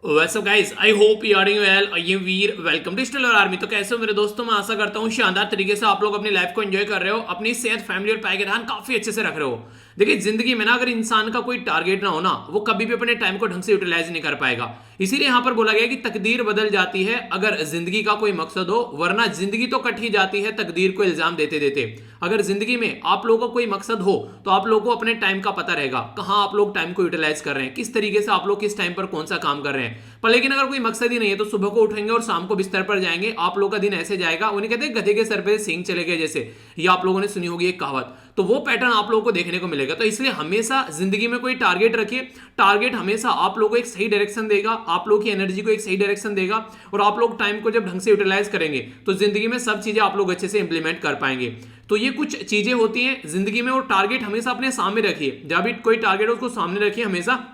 वैसे guys I hope you are doing well. I am Veer, welcome to stellar army. तो कैसे हो मेरे दोस्तों? मैं आशा करता हूँ शानदार तरीके से आप लोग अपनी लाइफ को एंजॉय कर रहे हो, अपनी सेहत, फैमिली और पाई का ध्यान काफी अच्छे से रख रहे हो। देखिए, जिंदगी में ना अगर इंसान का कोई टारगेट ना हो ना, वो कभी भी अपने टाइम को ढंग से यूटिलाइज नहीं कर पाएगा। इसीलिए यहां पर बोला गया कि तकदीर बदल जाती है अगर जिंदगी का कोई मकसद हो, वरना जिंदगी तो कट ही जाती है तकदीर को इल्जाम देते देते। अगर जिंदगी में आप लोगों को कोई मकसद हो तो आप लोगों को अपने टाइम का पता रहेगा, कहां आप लोग टाइम को यूटिलाइज कर रहे हैं, किस तरीके से आप लोग किस टाइम पर कौन सा काम कर रहे हैं। पर लेकिन अगर कोई मकसद ही नहीं है तो सुबह को उठेंगे और शाम को बिस्तर पर जाएंगे, आप लोगों का दिन ऐसे जाएगा, उन्हें कहते हैं गधे के सर पे सींग चले गए जैसे। ये आप लोगों ने सुनी होगी एक कहावत। तो वो पैटर्न आप लोगों को देखने को मिलेगा। तो इसलिए हमेशा जिंदगी में कोई टारगेट रखिए। टारगेट हमेशा आप लोगों को एक सही डायरेक्शन देगा, आप लोगों की एनर्जी को एक सही डायरेक्शन देगा, और आप लोग टाइम को जब ढंग से यूटिलाइज करेंगे तो जिंदगी में सब चीजें आप लोग अच्छे से इंप्लीमेंट कर पाएंगे। तो ये कुछ चीजें होती हैं जिंदगी में, और टारगेट हमेशा अपने सामने रखिए। जब भी कोई टारगेट हो उसको सामने रखिए हमेशा,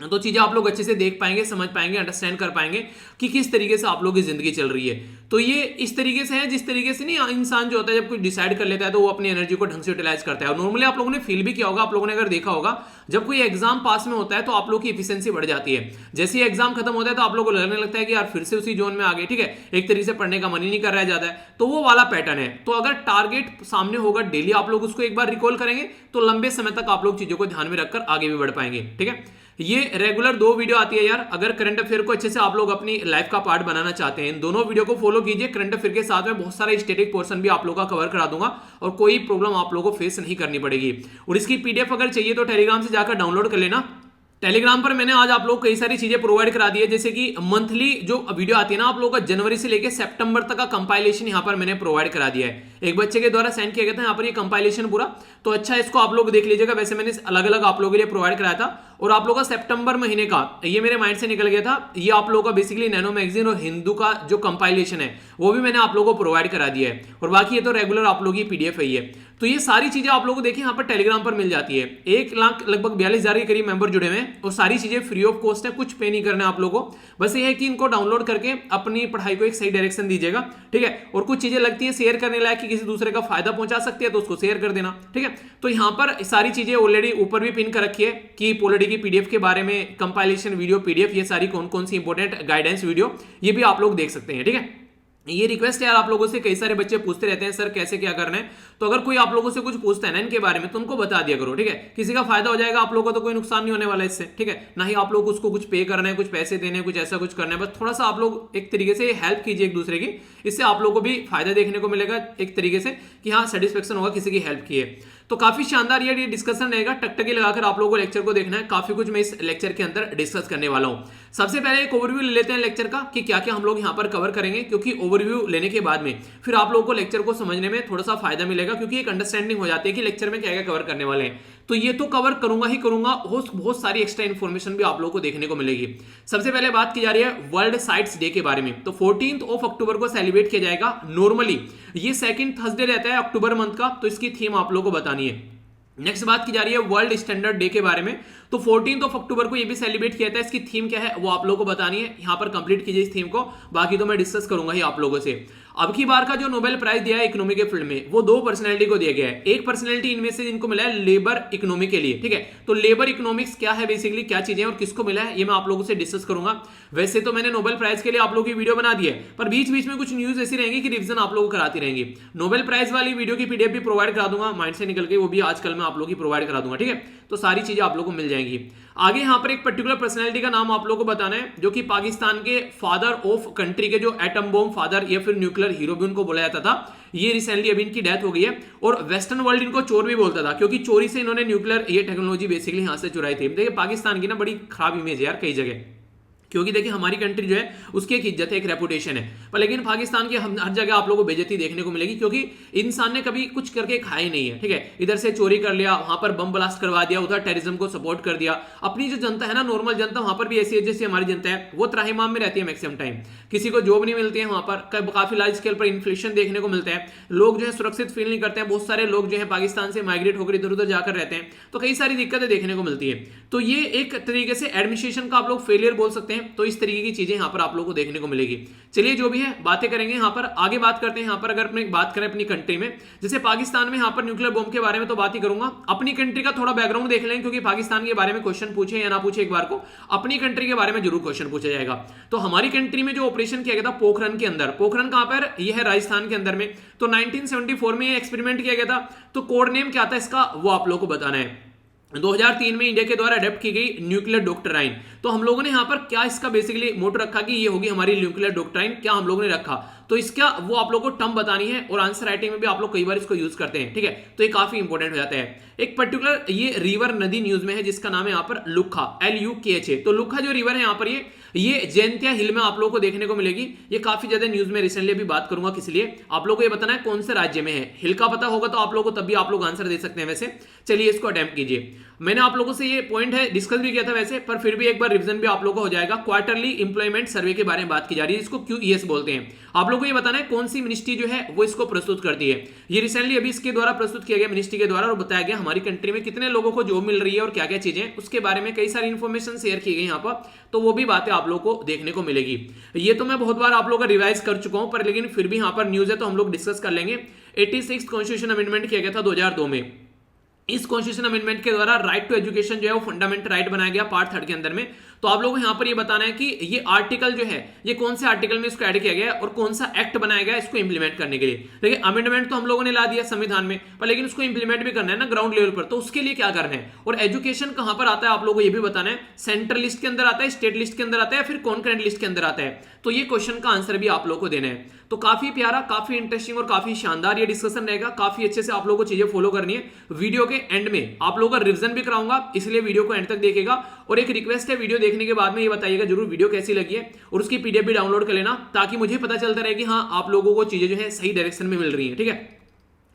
तो चीजें आप लोग अच्छे से देख पाएंगे, समझ पाएंगे, अंडरस्टैंड कर पाएंगे कि किस तरीके से आप लोग की जिंदगी चल रही है। तो ये इस तरीके से है जिस तरीके से नहीं इंसान जो होता है जब कुछ डिसाइड कर लेता है तो वो अपनी एनर्जी को ढंग से यूटिलाइज करता है। और नॉर्मली आप लोगों ने फील भी किया होगा, आप लोगों ने अगर देखा होगा, जब कोई एग्जाम पास में होता है तो आप लोग की एफिशिएंसी बढ़ जाती है। जैसे ही एग्जाम खत्म होता है तो आप लोगों को लगने लगता है कि यार फिर से उसी जोन में आ गए, ठीक है, एक तरीके से पढ़ने का मन ही नहीं कर रहा है ज्यादा है। तो वो वाला पैटर्न है। तो अगर टारगेट सामने होगा, डेली आप लोग उसको एक बार रिकॉल करेंगे तो लंबे समय तक आप लोग चीजों को ध्यान में रखकर आगे भी बढ़ पाएंगे। ठीक है, ये रेगुलर 2 वीडियो आती है यार। अगर करंट अफेयर को अच्छे से आप लोग अपनी लाइफ का पार्ट बनाना चाहते हैं, इन दोनों वीडियो को फॉलो कीजिए। करंट अफेयर के साथ में बहुत सारा स्टैटिक पोर्शन भी आप लोगों का कवर करा दूंगा और कोई प्रॉब्लम आप लोगों को फेस नहीं करनी पड़ेगी। और इसकी पीडीएफ अगर चाहिए तो टेलीग्राम से जाकर डाउनलोड कर लेना। टेलीग्राम पर मैंने आज आप लोग कई सारी चीजें प्रोवाइड करा दी है, जैसे कि मंथली जो वीडियो आती है ना आप लोगों का, जनवरी से लेकर सितंबर तक का कंपाइलेशन यहाँ पर मैंने प्रोवाइड करा दिया है। एक बच्चे के द्वारा सेंड किया गया था यहाँ पर ये कंपाइलेशन पूरा। तो अच्छा, इसको आप लोग देख लीजिएगा। वैसे मैंने अलग अलग आप लोगों के लिए प्रोवाइड कराया था। और आप लोगों का सितंबर महीने का ये मेरे माइंड से निकल गया था, ये आप लोगों का बेसिकली नैनो मैगजीन और हिंदू का जो कंपाइलेशन है वो भी मैंने आप लोगों को प्रोवाइड करा दिया है। और बाकी ये तो रेगुलर आप लोगों की पीडीएफ है ये। तो ये सारी चीजें आप लोगों को देखिए यहाँ पर टेलीग्राम पर मिल जाती है। 1 लाख लगभग 42,000 के करीब मेंबर जुड़े हुए हैं और सारी चीजें फ्री ऑफ कॉस्ट है, कुछ पे नहीं करना है आप लोगों को। बस ये है कि इनको डाउनलोड करके अपनी पढ़ाई को एक सही डायरेक्शन दीजिएगा। ठीक है, और कुछ चीजें लगती है शेयर करने लायक कि किसी दूसरे का फायदा पहुंचा सकती है तो उसको शेयर कर देना। ठीक है, तो यहाँ पर सारी चीजें ऑलरेडी ऊपर भी पिन कर रखी है कि पॉलिटी की पीडीएफ के बारे में, कंपाइलेशन वीडियो पीडीएफ, ये सारी कौन कौन सी इंपॉर्टेंट गाइडेंस वीडियो ये भी आप लोग देख सकते हैं। ठीक है, ये रिक्वेस्ट है यार आप लोगों से। कई सारे बच्चे पूछते रहते हैं सर कैसे क्या करना है, तो अगर कोई आप लोगों से कुछ पूछता है ना इनके बारे में तो उनको बता दिया करो। ठीक है, किसी का फायदा हो जाएगा, आप लोगों को तो कोई नुकसान नहीं होने वाला इससे। ठीक है, ना ही आप लोग उसको कुछ पे करना है, कुछ पैसे देने हैं, कुछ ऐसा कुछ करना है। बस थोड़ा सा आप लोग एक तरीके से हेल्प कीजिए एक दूसरे की, इससे आप लोगों को भी फायदा देखने को मिलेगा एक तरीके से कि हाँ सेटिस्फेक्शन होगा किसी की हेल्प की है। तो काफी शानदार ये डिस्कशन रहेगा। टकटकी लगाकर आप लोगों को लेक्चर को देखना है। काफी कुछ मैं इस लेक्चर के अंदर डिस्कस करने वाला हूं। सबसे पहले एक ओवरव्यू ले लेते हैं लेक्चर का कि क्या क्या हम लोग यहां पर कवर करेंगे, क्योंकि ओवरव्यू लेने के बाद में फिर आप लोगों को लेक्चर को समझने में थोड़ा सा फायदा मिलेगा, क्योंकि एक अंडरस्टैंडिंग हो जाती है कि लेक्चर में क्या क्या कवर करने वाले हैं। तो ये तो कवर करूंगा ही करूंगा, बहुत सारी एक्स्ट्रा इन्फॉर्मेशन भी आप लोगों को देखने को मिलेगी। सबसे पहले बात की जा रही है वर्ल्ड साइट्स डे के बारे में। तो 14 अक्टूबर को सेलिब्रेट किया जाएगा। नॉर्मली ये सेकंड थर्सडे रहता है अक्टूबर मंथ का, तो इसकी थीम आप लोगों को बतानी है। नेक्स्ट बात की जा रही है वर्ल्ड स्टैंडर्ड डे के बारे में। तो 14 अक्टूबर को ये भी सेलिब्रेट किया था। इसकी थीम क्या है वो आप लोगों को बतानी है। यहां पर कंप्लीट कीजिए इस थीम को, बाकी तो मैं डिस्कस करूंगा ही आप लोगों से। अब की बार का जो नोबेल प्राइज दिया है इकोनॉमी के फील्ड में, वो 2 पर्सनैलिटी को दिया गया है। एक पर्सनैलिटी इनमें से जिनको मिला है लेबर इकोनॉमी के लिए। ठीक है, तो लेबर इकोनॉमिक्स क्या है, बेसिकली क्या चीजें और किसको मिला है, ये मैं आप लोगों से डिस्कस करूंगा। वैसे तो मैंने नोबेल प्राइज के लिए आप लोगों की वीडियो बना दी है, पर बीच बीच में कुछ न्यूज ऐसी रहेंगी कि रिवीजन आप लोगों को कराती रहेंगी। नोबेल प्राइज वाली वीडियो की पीडीएफ भी प्रोवाइड करा दूंगा, माइंड से निकल के वो भी आजकल मैं आप लोगों की प्रोवाइड करा दूंगा। ठीक है, तो सारी चीजें आप लोगों को मिल जाएंगी। आगे यहाँ पर एक पर्टिकुलर पर्सनैलिटी का नाम आप लोगों को बताना है, जो कि पाकिस्तान के फादर ऑफ कंट्री के जो एटम बॉम्ब फादर या फिर न्यूक्लियर हीरो भी उनको बोला जाता था। ये रिसेंटली अभी इनकी डेथ हो गई है। और वेस्टर्न वर्ल्ड इनको चोर भी बोलता था, क्योंकि चोरी से इन्होंने न्यूक्लियर ये टेक्नोलॉजी बेसिकली यहां से चुराई थी। देखिए पाकिस्तान की ना बड़ी खराब इमेज है यार कई जगह, क्योंकि देखिए हमारी कंट्री जो है उसकी एक इज्जत है, एक रेपुटेशन है। पर लेकिन पाकिस्तान की हर जगह आप लोगों को बेइज्जती देखने को मिलेगी, क्योंकि इंसान ने कभी कुछ करके खाया ही नहीं है। ठीक है, इधर से चोरी कर लिया, वहां पर बम ब्लास्ट करवा दिया, उधर टेररिज्म को सपोर्ट कर दिया। अपनी जो जनता है ना, नॉर्मल जनता, वहां पर भी ऐसी है जैसे हमारी जनता है, वो त्राहिमाम में रहती है मैक्सिमम टाइम। किसी को जॉब नहीं मिलती है, वहां पर काफी लार्ज स्केल पर इन्फ्लेशन देखने को मिलता है। लोग जो है सुरक्षित फील नहीं करते हैं। बहुत सारे लोग जो है पाकिस्तान से माइग्रेट होकर इधर उधर जाकर रहते हैं। तो कई सारी दिक्कतें देखने को मिलती है। तो ये एक तरीके से एडमिनिस्ट्रेशन का आप लोग फेलियर बोल सकते हैं, हैं, तो इस तरीके की चीजें यहाँ पर आप लोगों को देखने को मिलेगी। चलिए जो भी है बातें करेंगे यहाँ पर, आगे बात करते हैं। यहाँ पर अगर अपनी बात करें अपनी कंट्री में, जैसे पाकिस्तान में यहाँ पर न्यूक्लियर बॉम्ब के बारे में तो बात ही करूंगा, अपनी कंट्री का थोड़ा बैकग्राउंड देख लें, क्योंकि पाकिस्तान के बारे में क्वेश्चन पूछे या ना पूछे एक बार को अपनी कंट्री के बारे में जरूर क्वेश्चन पूछा जाएगा। तो हमारी कंट्री में जो ऑपरेशन किया गया था पोखरण के अंदर, पोखरण कहां पर, यह है राजस्थान के अंदर में, तो 1974 में ये एक्सपेरिमेंट किया गया था। तो कोड नेम क्या था इसका वो आप लोगों को बताना है। 2003 में इंडिया के द्वारा अडेप्ट की गई न्यूक्लियर डॉक्ट्राइन। तो हम लोगों ने यहां पर क्या इसका बेसिकली मोटो रखा कि ये होगी हमारी न्यूक्लियर डॉक्ट्राइन, क्या हम लोगों ने रखा, तो इसका वो आप लोगों को टर्म बतानी है और आंसर राइटिंग में भी आप लोग कई बार इसको यूज करते हैं, ठीक है। तो ये काफी इंपॉर्टेंट हो जाता है। एक पर्टिकुलर ये रिवर नदी न्यूज में है जिसका नाम है यहाँ पर लुखा, LUKHA। तो लुखा जो रिवर है यहाँ पर ये जैंतिया हिल में आप लोगों को देखने को मिलेगी। ये काफी ज्यादा न्यूज में रिसेंटली अभी बात करूंगा, किस लिए आप लोगों को ये बताना है कौन से राज्य में है। हिल का पता होगा तो आप लोगों को तभी आप लोग आंसर दे सकते हैं। वैसे चलिए इसको अटेम्प्ट कीजिए। मैंने आप लोगों से ये पॉइंट है डिस्कस भी किया था वैसे, पर फिर भी एक बार रिवीजन भी आप लोगों को हो जाएगा। क्वार्टरली इंप्लॉयमेंट सर्वे के बारे में बात की जा रही है, जिसको QES बोलते हैं। आप लोगों को ये बताना है कौन सी मिनिस्ट्री जो है वो इसको प्रस्तुत करती है। ये रिसेंटली अभी इसके द्वारा प्रस्तुत किया गया मिनिस्ट्री के द्वारा, और बताया गया हमारी कंट्री में कितने लोगों को जॉब मिल रही है और क्या क्या चीजें, उसके बारे में कई सारी इंफॉर्मेशन शेयर की गई यहाँ पर। तो वो भी बातें आप लोगों को देखने को मिलेगी। ये तो मैं बहुत बार आप लोगों का रिवाइज कर चुका हूं, पर लेकिन फिर भी यहाँ पर न्यूज है तो हम लोग डिस्कस कर लेंगे। 86 कॉन्स्टिट्यूशन अमेंडमेंट किया गया था 2002 में। इस कॉन्स्टिट्यूशन अमेंडमेंट के द्वारा राइट टू एजुकेशन जो है वो फंडामेंटल राइट बनाया गया पार्ट 3 के अंदर में। तो आप लोगों को यहाँ पर ये बताना है कि ये आर्टिकल जो है ये कौन से आर्टिकल में इसको ऐड किया गया और कौन सा एक्ट बनाया गया इसको इंप्लीमेंट करने के लिए। देखिए अमेंडमेंट तो हम लोगों ने ला दिया संविधान में, पर लेकिन उसको इंप्लीमेंट भी करना है ना ग्राउंड लेवल पर, तो उसके लिए क्या करना है। और एजुकेशन कहां पर आता है आप लोगों को ये भी बताना है, सेंट्रल लिस्ट के अंदर आता है, स्टेट लिस्ट के अंदर आता है, फिर कॉन्करेंट लिस्ट के अंदर आता है। तो ये क्वेश्चन का आंसर भी आप लोगों को देना है। तो काफी प्यारा, काफी इंटरेस्टिंग और काफी शानदार ये डिस्कशन रहेगा। काफी अच्छे से आप लोगों को चीजें फॉलो करनी है। वीडियो के एंड में आप लोगों का रिवीजन भी कराऊंगा, इसलिए वीडियो को एंड तक देखेगा। और एक रिक्वेस्ट है, वीडियो देखने के बाद में ये बताइएगा जरूर वीडियो कैसी लगी है, और उसकी PDF भी डाउनलोड कर लेना, ताकि मुझे पता चलता रहे कि हाँ आप लोगों को चीजें जो है सही डायरेक्शन में मिल रही है, ठीक है।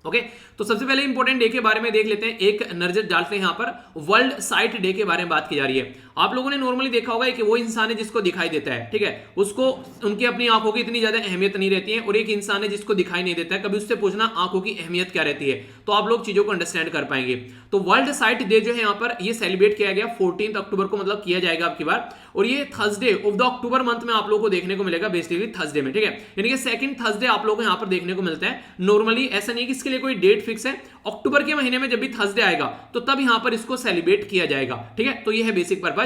ओके तो सबसे पहले इंपॉर्टेंट डे के बारे में देख लेते हैं, एक नजर डालते हैं। यहाँ पर वर्ल्ड साइट डे के बारे में बात की जा रही है। आप लोगों ने नॉर्मली देखा होगा कि वो इंसान है जिसको दिखाई देता है, ठीक है, उसको उनकी अपनी आंखों की इतनी ज्यादा अहमियत नहीं रहती है, और एक इंसान है जिसको दिखाई नहीं देता है। कभी उससे पूछना आंखों की अहमियत क्या रहती है, तो आप लोग चीजों को अंडरस्टैंड कर पाएंगे। तो वर्ल्ड साइट डे जो है यहाँ पर ये सेलिब्रेट किया गया 14 अक्टूबर को, मतलब किया जाएगा आपकी बार, और ये Thursday of the October month में आप लोगों को देखने को मिलेगा, बेसिकली थर्सडे में, ठीक है, यानी कि सेकंड थर्सडे आप लोगों को यहाँ पर देखने को मिलता है। नॉर्मली ऐसा नहीं कि इसके लिए कोई डेट फिक्स है, अक्टूबर के महीने में जब भी थर्सडे आएगा तो तब यहां पर इसको सेलिब्रेट किया जाएगा, ठीक है। तो ये है बेसिक पर्पज।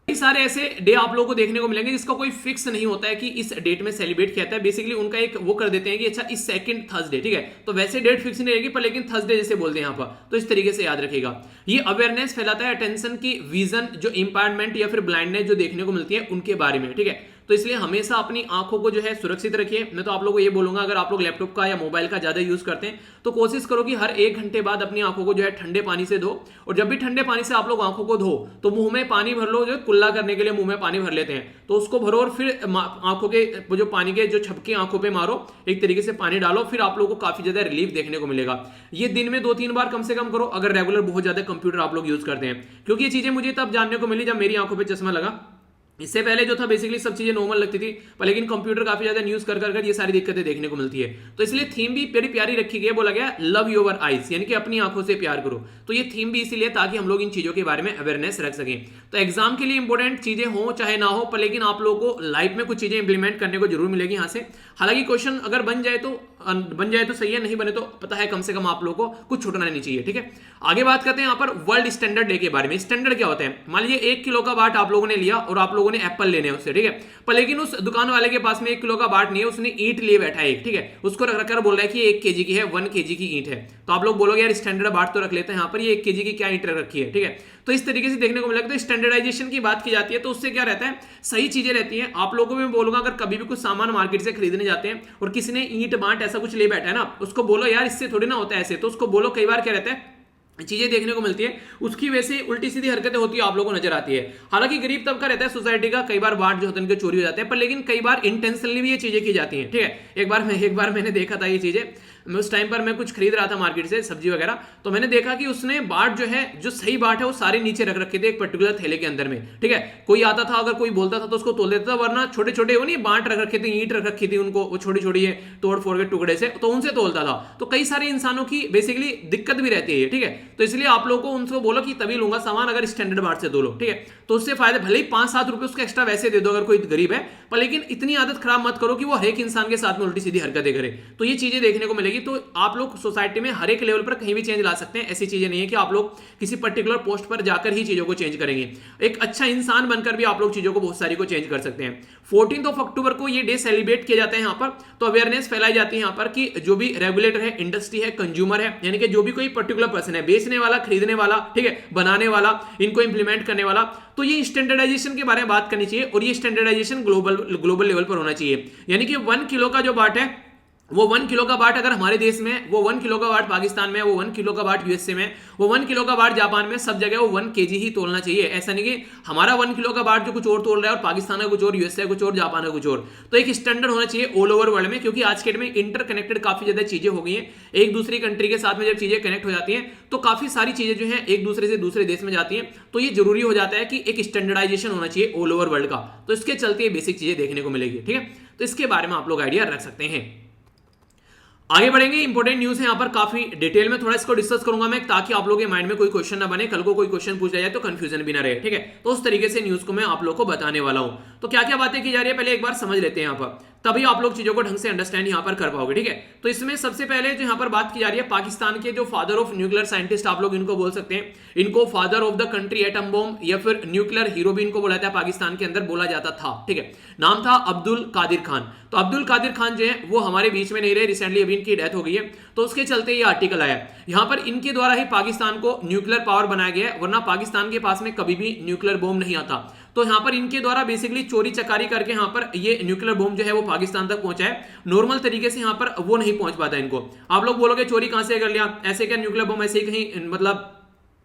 कई सारे ऐसे डे आप लोगों को देखने को मिलेंगे जिसका कोई फिक्स नहीं होता है कि इस डेट में सेलिब्रेट किया जाता है। बेसिकली उनका एक वो कर देते हैं कि अच्छा इस सेकंड थर्सडे, ठीक है, तो वैसे डेट फिक्स नहीं रहेगी, पर लेकिन थर्सडे जैसे बोलते हैं यहाँ पर, तो इस तरीके से याद रखिएगा। ये अवेयरनेस फैलाता है अटेंशन की विजन जो इंपायरमेंट या फिर ब्लाइंडनेस जो देखने को मिलती है उनके बारे में, ठीक है। तो इसलिए हमेशा अपनी आंखों को जो है सुरक्षित रखिए। मैं तो आप लोगों को ये बोलूंगा, अगर आप लोग लैपटॉप का या मोबाइल का ज्यादा यूज करते हैं तो कोशिश करो कि हर 1 घंटे बाद अपनी आंखों को जो है ठंडे पानी से धो, और जब भी ठंडे पानी से आप लोग आंखों को धो तो मुंह में पानी भर लो, जो कुल्ला करने के लिए मुंह में पानी भर लेते हैं, तो उसको भरो और फिर आंखों के जो पानी के जो छपके आंखों पे मारो, एक तरीके से पानी डालो, फिर आप लोगों को काफी ज्यादा रिलीफ देखने को मिलेगा। ये दिन में 2-3 बार कम से कम करो, अगर रेगुलर बहुत ज्यादा कंप्यूटर आप लोग यूज करते हैं, क्योंकि ये चीजें मुझे तब जानने को मिली जब मेरी आंखों पर चश्मा लगा। इससे पहले जो था बेसिकली सब चीजें नॉर्मल लगती थी, पर लेकिन कंप्यूटर काफी ज्यादा यूज कर ये सारी दिक्कतें देखने को मिलती है। तो इसलिए थीम भी बड़ी प्यारी रखी गई है, बोला गया लव योर आईज, यानी कि अपनी आंखों से प्यार करो। तो ये थीम भी इसीलिए ताकि हम लोग इन चीजों के बारे में अवेयरनेस रख सकें। तो एग्जाम के लिए इंपॉर्टेंट चीजें हो चाहे ना हो, पर लेकिन आप लोगों को लाइफ में कुछ चीजें इंप्लीमेंट करने को जरूर मिलेगी यहाँ से। हालांकि क्वेश्चन अगर बन जाए तो सही है, नहीं बने तो पता है कम से कम आप लोगों को कुछ छूटना नहीं चाहिए, ठीक है। आगे बात करते हैं यहाँ पर वर्ल्ड स्टैंडर्ड डे के बारे में। स्टैंडर्ड क्या होता है, मान लीजिए 1 किलो का बाट आप लोगों ने लिया और आप लोगों ने एप्पल लेने हैं उससे, ठीक है, पर लेकिन उस दुकान वाले के पास में 1 किलो का बाट नहीं है, उसने ईंट लिए बैठा है, ठीक है, उसको रख कर बोल रहा है कि 1 kg की है, 1 kg की ईंट है। तो आप लोग बोलोगे यार स्टैंडर्ड बाट तो रख लेते हैं, यहाँ पर ये 1 kg की क्या ईंट रखी है, ठीक है। तो इस तरीके से देखने को मिलेगा। तो स्टैंडर्डाइजेशन की बात की जाती है, तो उससे क्या रहता है, सही चीजें रहती हैं। आप लोगों को मैं बोलूंगा, अगर कभी भी कुछ सामान मार्केट से खरीदने जाते हैं और किसी ने ईंट बांट ऐसा कुछ ले बैठा है ना, उसको बोलो यार इससे थोड़ी ना होता है ऐसे, तो उसको बोलो। कई बार क्या रहता है, चीजें देखने को मिलती है, उसकी वजह से उल्टी सीधी हरकतें होती है, आप लोगों को नजर आती है। हालांकि गरीब तबका रहता है सोसाइटी का, कई बार बाट जो होते हैं उनके चोरी हो जाते हैं, पर लेकिन कई बार इंटेंशनली भी ये चीजें की जाती हैं, ठीक है। एक बार मैंने देखा था ये चीजें, मैं उस टाइम पर मैं कुछ खरीद रहा था मार्केट से सब्जी वगैरह, तो मैंने देखा कि उसने बाट जो है, जो सही बाट है वो सारे नीचे रख रखे थे एक पर्टिकुलर थैले के अंदर में, ठीक है। कोई आता था, अगर कोई बोलता था तो उसको तोल देता था, वरना छोटे छोटे वो नहीं बाट रख रखे थे, ईंट रख रखी थी उनको, वो छोटी छोटी है तोड़ फोड़ के टुकड़े से, तो उनसे तोलता था। तो कई सारे इंसानों की बेसिकली दिक्कत भी रहती है, ठीक है। तो इसलिए आप लोगों को उनको बोलो कि तभी लूंगा सामान अगर स्टैंडर्ड बाट से तोलो, ठीक है। तो उससे फायदे, भले ही 5-7 रुपए उसको एक्स्ट्रा वैसे दे दो अगर कोई गरीब है, पर लेकिन इतनी आदत खराब मत करो कि वो हर एक इंसान के साथ में उल्टी सीधी हरकतें करे। तो ये चीजें देखने को मिलेगी। तो आप लोग सोसाइटी में हर एक लेवल पर कहीं भी चेंज ला सकते हैं। ऐसी चीजें नहीं है कि आप लोग किसी पर्टिकुलर पोस्ट पर जाकर ही चीजों को चेंज करेंगे। एक अच्छा इंसान बनकर भी आप लोग चीजों को बहुत सारी को चेंज कर सकते हैं। 14 अक्टूबर को ये डे सेलिब्रेट किया जाता है यहाँ पर। तो अवेयरनेस फैलाई जाती है यहाँ पर कि जो भी रेगुलेटर है, इंडस्ट्री है, कंज्यूमर है, यानी कि जो भी कोई पर्टिकुलर पर्सन है, बेचने वाला, खरीदने वाला, ठीक है, बनाने वाला, इनको इंप्लीमेंट करने वाला, तो ये स्टैंडर्डाइजेशन के बारे में बात करनी चाहिए। और ये स्टैंडर्डाइजेशन ग्लोबल लेवल पर होना चाहिए। यानी कि 1 किलो का जो बाट है, वो 1 किलो का बाट अगर हमारे देश में, वो 1 किलो का बाट पाकिस्तान में, वो 1 किलो का बाट यूएसए में, वो 1 किलो का बाट जापान में, सब जगह वो 1 केजी ही तोलना चाहिए। ऐसा नहीं कि हमारा 1 किलो का बाट जो कुछ और तोल रहा है और पाकिस्तान का कुछ और, यूएसए कुछ और, जापान का कुछ और। तो एक स्टैंडर्ड होना चाहिए ऑल ओवर वर्ल्ड में, क्योंकि आज के डेट में इंटरकनेक्टेड काफी ज्यादा चीजें हो गई हैं। एक दूसरी कंट्री के साथ में जब चीजें कनेक्ट हो जाती हैं तो काफी सारी चीजें जो है एक दूसरे से दूसरे देश में जाती हैं। तो ये जरूरी हो जाता है कि एक स्टैंडर्डाइजेशन होना चाहिए ऑल ओवर वर्ल्ड का। तो इसके चलते बेसिक चीजें देखने को मिलेगी, ठीक है। तो इसके बारे में आप लोग आइडिया रख सकते हैं। आगे बढ़ेंगे, इंपॉर्टेंट न्यूज है यहाँ पर, काफी डिटेल में थोड़ा इसको डिस्कस करूंगा मैं, ताकि आप लोगों के माइंड में कोई क्वेश्चन ना बने, कल को कोई क्वेश्चन पूछा जाए तो कंफ्यूजन भी ना रहे, ठीक है। तो उस तरीके से न्यूज को मैं आप लोगों को बताने वाला हूं। तो क्या क्या बातें की जा रही है पहले एक बार समझ लेते हैं यहाँ पर, तभी आप लोग चीजों को ढंग से अंडरस्टैंड यहाँ पर कर पाओगे, ठीक है। तो इसमें सबसे पहले जो यहाँ पर बात की जा रही है, पाकिस्तान के जो फादर ऑफ न्यूक्लियर साइंटिस्ट आप लोग इनको बोल सकते हैं, इनको father of the country atom bomb या फिर न्यूक्लियर हीरो भी इनको बोला जाता है, पाकिस्तान के अंदर बोला जाता था, ठीक है। नाम था अब्दुल कादिर खान। तो अब्दुल कादिर खान जो है वो हमारे बीच में नहीं रहे, रिसेंटली अभी इनकी डेथ हो गई है। तो उसके चलते ये आर्टिकल आया। यहाँ पर इनके द्वारा ही पाकिस्तान को न्यूक्लियर पावर बनाया गया है, वरना पाकिस्तान के पास में कभी भी न्यूक्लियर बॉम्ब नहीं आता। तो यहाँ पर इनके द्वारा बेसिकली चोरी चकारी करके यहाँ पर ये न्यूक्लियर बॉम्ब जो है वो पाकिस्तान तक पहुंचा है। नॉर्मल तरीके से यहाँ पर वो नहीं पहुंच पाता इनको। आप लोग बोलोगे चोरी कहां से कर लिया, ऐसे क्या न्यूक्लियर बॉम्ब ऐसे ही कहीं मतलब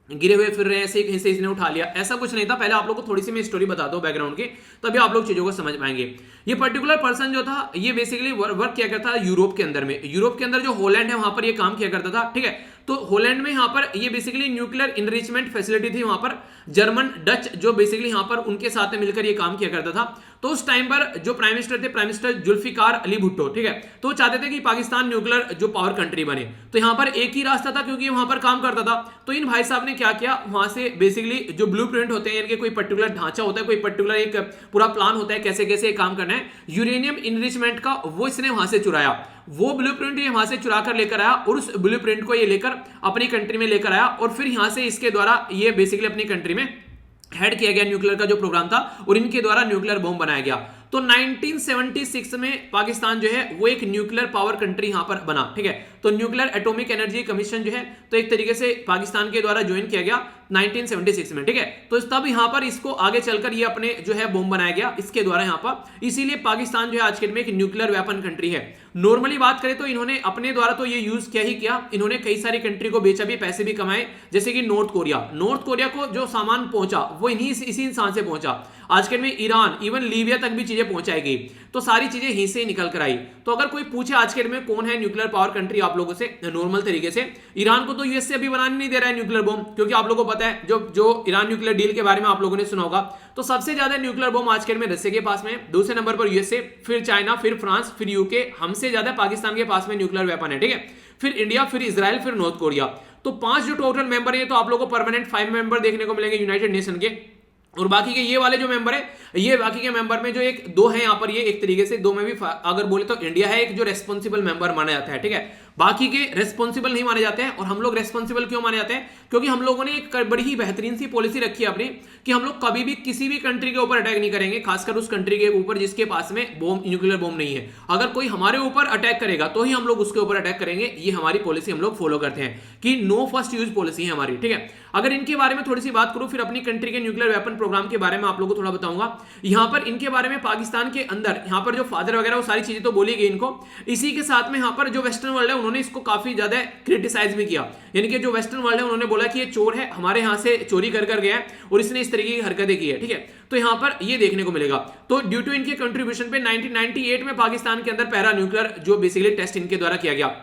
गिरे हुए फिर रहे हैं, ऐसे कहीं से इसने उठा लिया, ऐसा कुछ नहीं था। पहले आप लोग को थोड़ी सी मैं स्टोरी बताता हूँ बैकग्राउंड की, तभी आप लोग चीजों को समझ पाएंगे। ये पर्टिकुलर पर्सन जो था ये बेसिकली वर्क किया करता था यूरोप के अंदर में। यूरोप के अंदर जो हॉलैंड है वहां पर ये काम किया करता था, ठीक है। तो हॉलैंड में यहाँ पर ये बेसिकली न्यूक्लियर इनरिचमेंट फैसिलिटी थी वहां पर, जर्मन डच जो बेसिकली यहाँ पर उनके साथ में मिलकर ये काम किया करता था। तो उस टाइम पर जो प्राइम मिनिस्टर थे, प्राइम मिनिस्टर जुल्फिकार अली भुट्टो, ठीक है, तो चाहते थे कि पाकिस्तान न्यूक्लियर जो पावर कंट्री बने। तो यहाँ पर एक ही रास्ता था, क्योंकि वहां पर काम करता था। तो इन भाई साहब ने क्या किया, वहां से बेसिकली जो ब्लूप्रिंट होते हैं, यानी कि कोई पर्टिकुलर ढांचा होता है, कोई पर्टिकुलर एक पूरा प्लान होता है कैसे कैसे काम करना है यूरेनियम इनरिचमेंट का, वो इसने वहां से चुराया। वो ब्लूप्रिंट ये वहां से चुरा कर लेकर आया और उस ब्लूप्रिंट को ये लेकर अपनी कंट्री में लेकर आया, और फिर यहां से इसके द्वारा ये बेसिकली अपनी कंट्री में हेड किया गया न्यूक्लियर का जो प्रोग्राम था, और इनके द्वारा न्यूक्लियर बॉम्ब बनाया गया। तो 1976 में पाकिस्तान जो है वो एक न्यूक्लियर पावर कंट्री यहां पर बना, ठीक है। तो न्यूक्लियर एटॉमिक एनर्जी कमीशन जो है तो एक तरीके से पाकिस्तान के द्वारा ज्वाइन किया गया 1976 में, ठीक है। तो तब यहां पर इसको आगे चलकर ये अपने जो है बॉम्ब बनाया गया इसके द्वारा यहां पर, इसीलिए पाकिस्तान जो है आज के दिन में एक न्यूक्लियर वेपन कंट्री है। नॉर्मली बात करें तो इन्होंने अपने द्वारा तो ये यूज क्या ही किया, इन्होंने कई सारी कंट्री को बेचा भी, पैसे भी कमाए, जैसे कि नॉर्थ कोरिया को जो सामान पहुंचा वो इसी इंसान से पहुंचा। आज के में ईरान, इवन लीबिया तक भी चीजें पहुंचाई गई। तो सारी चीजें यहीं से निकल कर आई। तो अगर कोई पूछे आज के डेट में कौन है न्यूक्लियर पावर कंट्री आप लोगों से, नॉर्मल तरीके से ईरान को तो यूएस से अभी बनाने नहीं दे रहा है न्यूक्लियर बॉम्ब, क्योंकि आप लोगों को पता है जो ईरान न्यूक्लियर डील के बारे में आप लोगों ने सुना होगा। तो सबसे ज्यादा न्यूक्लियर बॉम्ब आज के डेट में रशिया के पास में, दूसरे नंबर पर यूएसए, फिर चाइना, फिर फ्रांस, फिर यूके, हमसे ज्यादा पाकिस्तान के पास में न्यूक्लियर वेपन है, ठीक है। फिर इंडिया, फिर इजराइल, फिर नॉर्थ कोरिया। तो 5 जो टोटल मेंबर है, तो आप लोगों को परमानेंट 5 मेंबर देखने को मिलेंगे यूनाइटेड नेशन के, और बाकी के ये वाले जो मेंबर है, ये बाकी के मेंबर में जो एक दो है यहाँ पर, ये एक तरीके से दो में भी अगर बोले तो इंडिया है एक जो रेस्पॉन्सिबल मेंबर माना जाता है, ठीक है। बाकी के रेस्पॉन्सिबल नहीं माने जाते हैं। और हम लोग रेस्पॉन्सिबल क्यों माने जाते हैं, क्योंकि हम लोगों ने एक बड़ी ही बेहतरीन सी पॉलिसी रखी है अपनी, कि हम लोग कभी भी किसी भी कंट्री के ऊपर अटैक नहीं करेंगे, खासकर उस कंट्री के ऊपर जिसके पास में न्यूक्लियर बॉम्ब नहीं है। अगर कोई हमारे ऊपर अटैक करेगा तो ही हम लोग उसके ऊपर अटैक करेंगे। ये हमारी पॉलिसी हम लोग फॉलो करते हैं कि नो फर्स्ट यूज पॉलिसी है हमारी, ठीक है। अगर इनके बारे में थोड़ी सी बात करूं, फिर अपनी कंट्री के न्यूक्लियर वेपन प्रोग्राम के बारे में आप लोगों को थोड़ा बताऊंगा। यहां पर इनके बारे में पाकिस्तान के अंदर यहाँ पर जो फादर वगैरह वो सारी चीजें तो बोली गई इनको, इसी के साथ में यहाँ पर जो वेस्टर्न वर्ल्ड है उन्होंने इसको काफी ज्यादा क्रिटिसाइज भी किया। यानी कि जो वेस्टर्न वर्ल्ड है उन्होंने बोला कि ये चोर है, हमारे यहां से चोरी कर गया है और इसने इस तरीके की हरकतें की है, ठीक है। तो यहां पर ये देखने को मिलेगा। तो ड्यू टू इनके कंट्रीब्यूशन पे 1998 में पाकिस्तान के अंदर पहला न्यूक्लियर जो बेसिकली टेस्ट इनके द्वारा किया गया।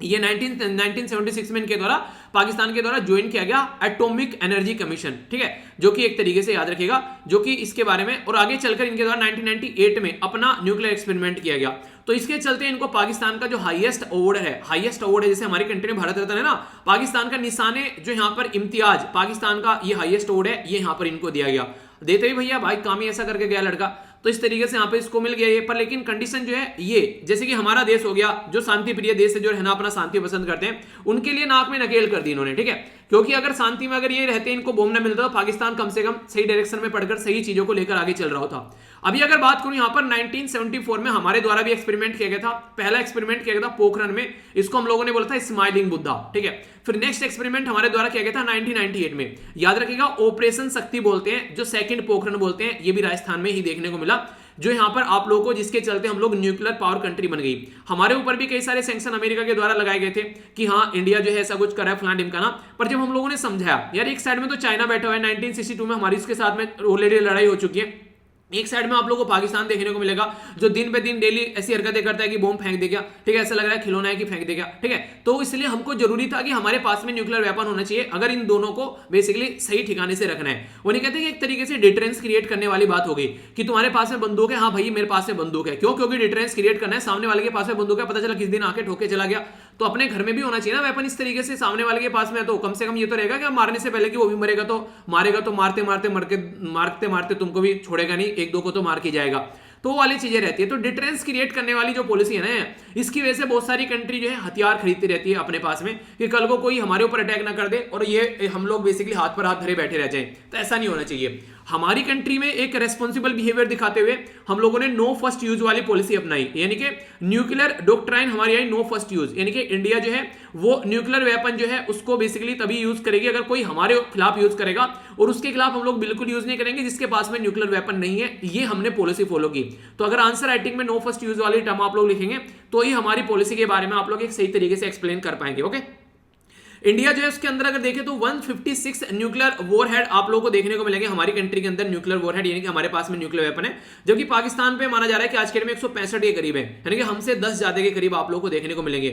ये 1976 में इनके द्वारा पाकिस्तान के द्वारा ज्वाइन किया गया एटॉमिक एनर्जी कमीशन, ठीक है, जो कि एक तरीके से याद रखिएगा, जो कि इसके बारे में, और आगे चलकर इनके द्वारा 1998 में अपना न्यूक्लियर एक्सपेरिमेंट किया गया। तो इसके चलते इनको पाकिस्तान का जो हाईएस्ट अवार्ड है, जैसे हमारी कंट्री में भारत रत्न है ना, पाकिस्तान का निशाने जो यहाँ पर इम्तियाज, पाकिस्तान का ये हाईएस्ट अवार्ड है, ये यहाँ पर इनको दिया गया। देते ही भैया भाई काम ही ऐसा करके गया लड़का, तो इस तरीके से यहाँ पे इसको मिल गया ये। पर लेकिन कंडीशन जो है ये, जैसे कि हमारा देश हो गया जो शांति प्रिय देश है, जो रहना अपना शांति पसंद करते हैं, उनके लिए नाक में नकेल कर दी इन्होंने, ठीक है, क्योंकि अगर शांति में अगर ये रहते, इनको बॉम्ब न मिलता, तो पाकिस्तान कम से कम सही डायरेक्शन में पढ़कर सही चीजों को लेकर आगे चल रहा था। अभी अगर बात करूं यहाँ पर 1974 में हमारे द्वारा भी एक्सपेरिमेंट किया गया था, पहला एक्सपेरिमेंट किया गया था पोखरण में, इसको हम लोगों ने बोला था स्माइलिंग बुद्धा, ठीक है। फिर नेक्स्ट एक्सपेरिमेंट हमारे द्वारा किया गया था 1998 में, याद रखिएगा ऑपरेशन शक्ति बोलते हैं, जो सेकंड पोखरण बोलते हैं, ये भी राजस्थान में ही देखने को मिला, जो यहाँ पर आप लोगों को, जिसके चलते हम लोग न्यूक्लियर पावर कंट्री बन गई। हमारे ऊपर भी कई सारे सैंक्शन अमेरिका के द्वारा लगाए गए थे कि हाँ इंडिया जो है ऐसा कुछ कर रहा है फलाना ढिमकाना, पर जब हम लोगों ने समझाया यार एक साइड में तो चाइना बैठा हुआ है, 1962 में हमारी उसके साथ में ऑलरेडी लड़ाई हो चुकी है, एक साइड में आप लोगों को पाकिस्तान देखने को मिलेगा जो दिन पे दिन डेली ऐसी हरकतें करता है कि बॉम्ब फेंक देगा, ठीक है, ऐसा लग रहा है खिलौना है कि फेंक देगा, ठीक है। तो इसलिए हमको जरूरी था कि हमारे पास में न्यूक्लियर वेपन होना चाहिए, अगर इन दोनों को बेसिकली सही ठिकाने से रखना है। वो नहीं कहते कि एक तरीके से डिटरेंस क्रिएट करने वाली बात हो गई कि तुम्हारे पास में बंदूक है, हाँ भाई मेरे पास में बंदूक है, क्यों, क्योंकि डिटरेंस क्रिएट करना है, सामने वाले के पास में बंदूक है, पता चला किस दिन आके ठोके चला गया, तो अपने घर में भी होना चाहिए ना वेपन इस तरीके से, सामने वाले के पास में, तो कम से कम ये तो रहेगा कि मारने से पहले कि वो भी मरेगा तो मारेगा, तो मारते मारते तुमको भी छोड़ेगा नहीं, एक दो को तो मार के जाएगा, तो वो वाली चीजें रहती है। तो डिटरेंस क्रिएट करने वाली जो पॉलिसी है ना, इसकी वजह से बहुत सारी कंट्री जो है हथियार खरीदती रहती है अपने पास में, कि कल को कोई हमारे ऊपर अटैक ना कर दे और ये हम लोग बेसिकली हाथ पर हाथ धरे बैठे रह जाएं, तो ऐसा नहीं होना चाहिए। हमारी कंट्री में एक रेस्पॉन्सिबल बिहेवियर दिखाते हुए हम लोगों ने नो फर्स्ट यूज वाली पॉलिसी अपनाई, यानी कि न्यूक्लियर डॉक्ट्राइन हमारी आई नो फर्स्ट यूज, यानी कि इंडिया जो है वो न्यूक्लियर वेपन जो है उसको बेसिकली तभी यूज करेगी अगर कोई हमारे खिलाफ यूज करेगा, और उसके खिलाफ हम लोग बिल्कुल यूज नहीं करेंगे जिसके पास में न्यूक्लियर वेपन नहीं है। ये हमने पॉलिसी फॉलो की। तो अगर आंसर राइटिंग में नो फर्स्ट यूज वाली टर्म आप लोग लिखेंगे तो ही हमारी पॉलिसी के बारे में आप लोग एक सही तरीके से एक्सप्लेन कर पाएंगे। ओके, इंडिया जो है उसके अंदर अगर देखें तो 156 न्यूक्लियर वॉरहेड आप लोगों को देखने को मिलेंगे हमारी कंट्री के अंदर, न्यूक्लियर वॉरहेड यानी कि हमारे पास में न्यूक्लियर वेपन है, जबकि पाकिस्तान पे माना जा रहा है कि आज के डेट में 165 के करीब है, यानी कि हमसे 10 ज्यादा के करीब आप लोगों को देखने को मिलेंगे।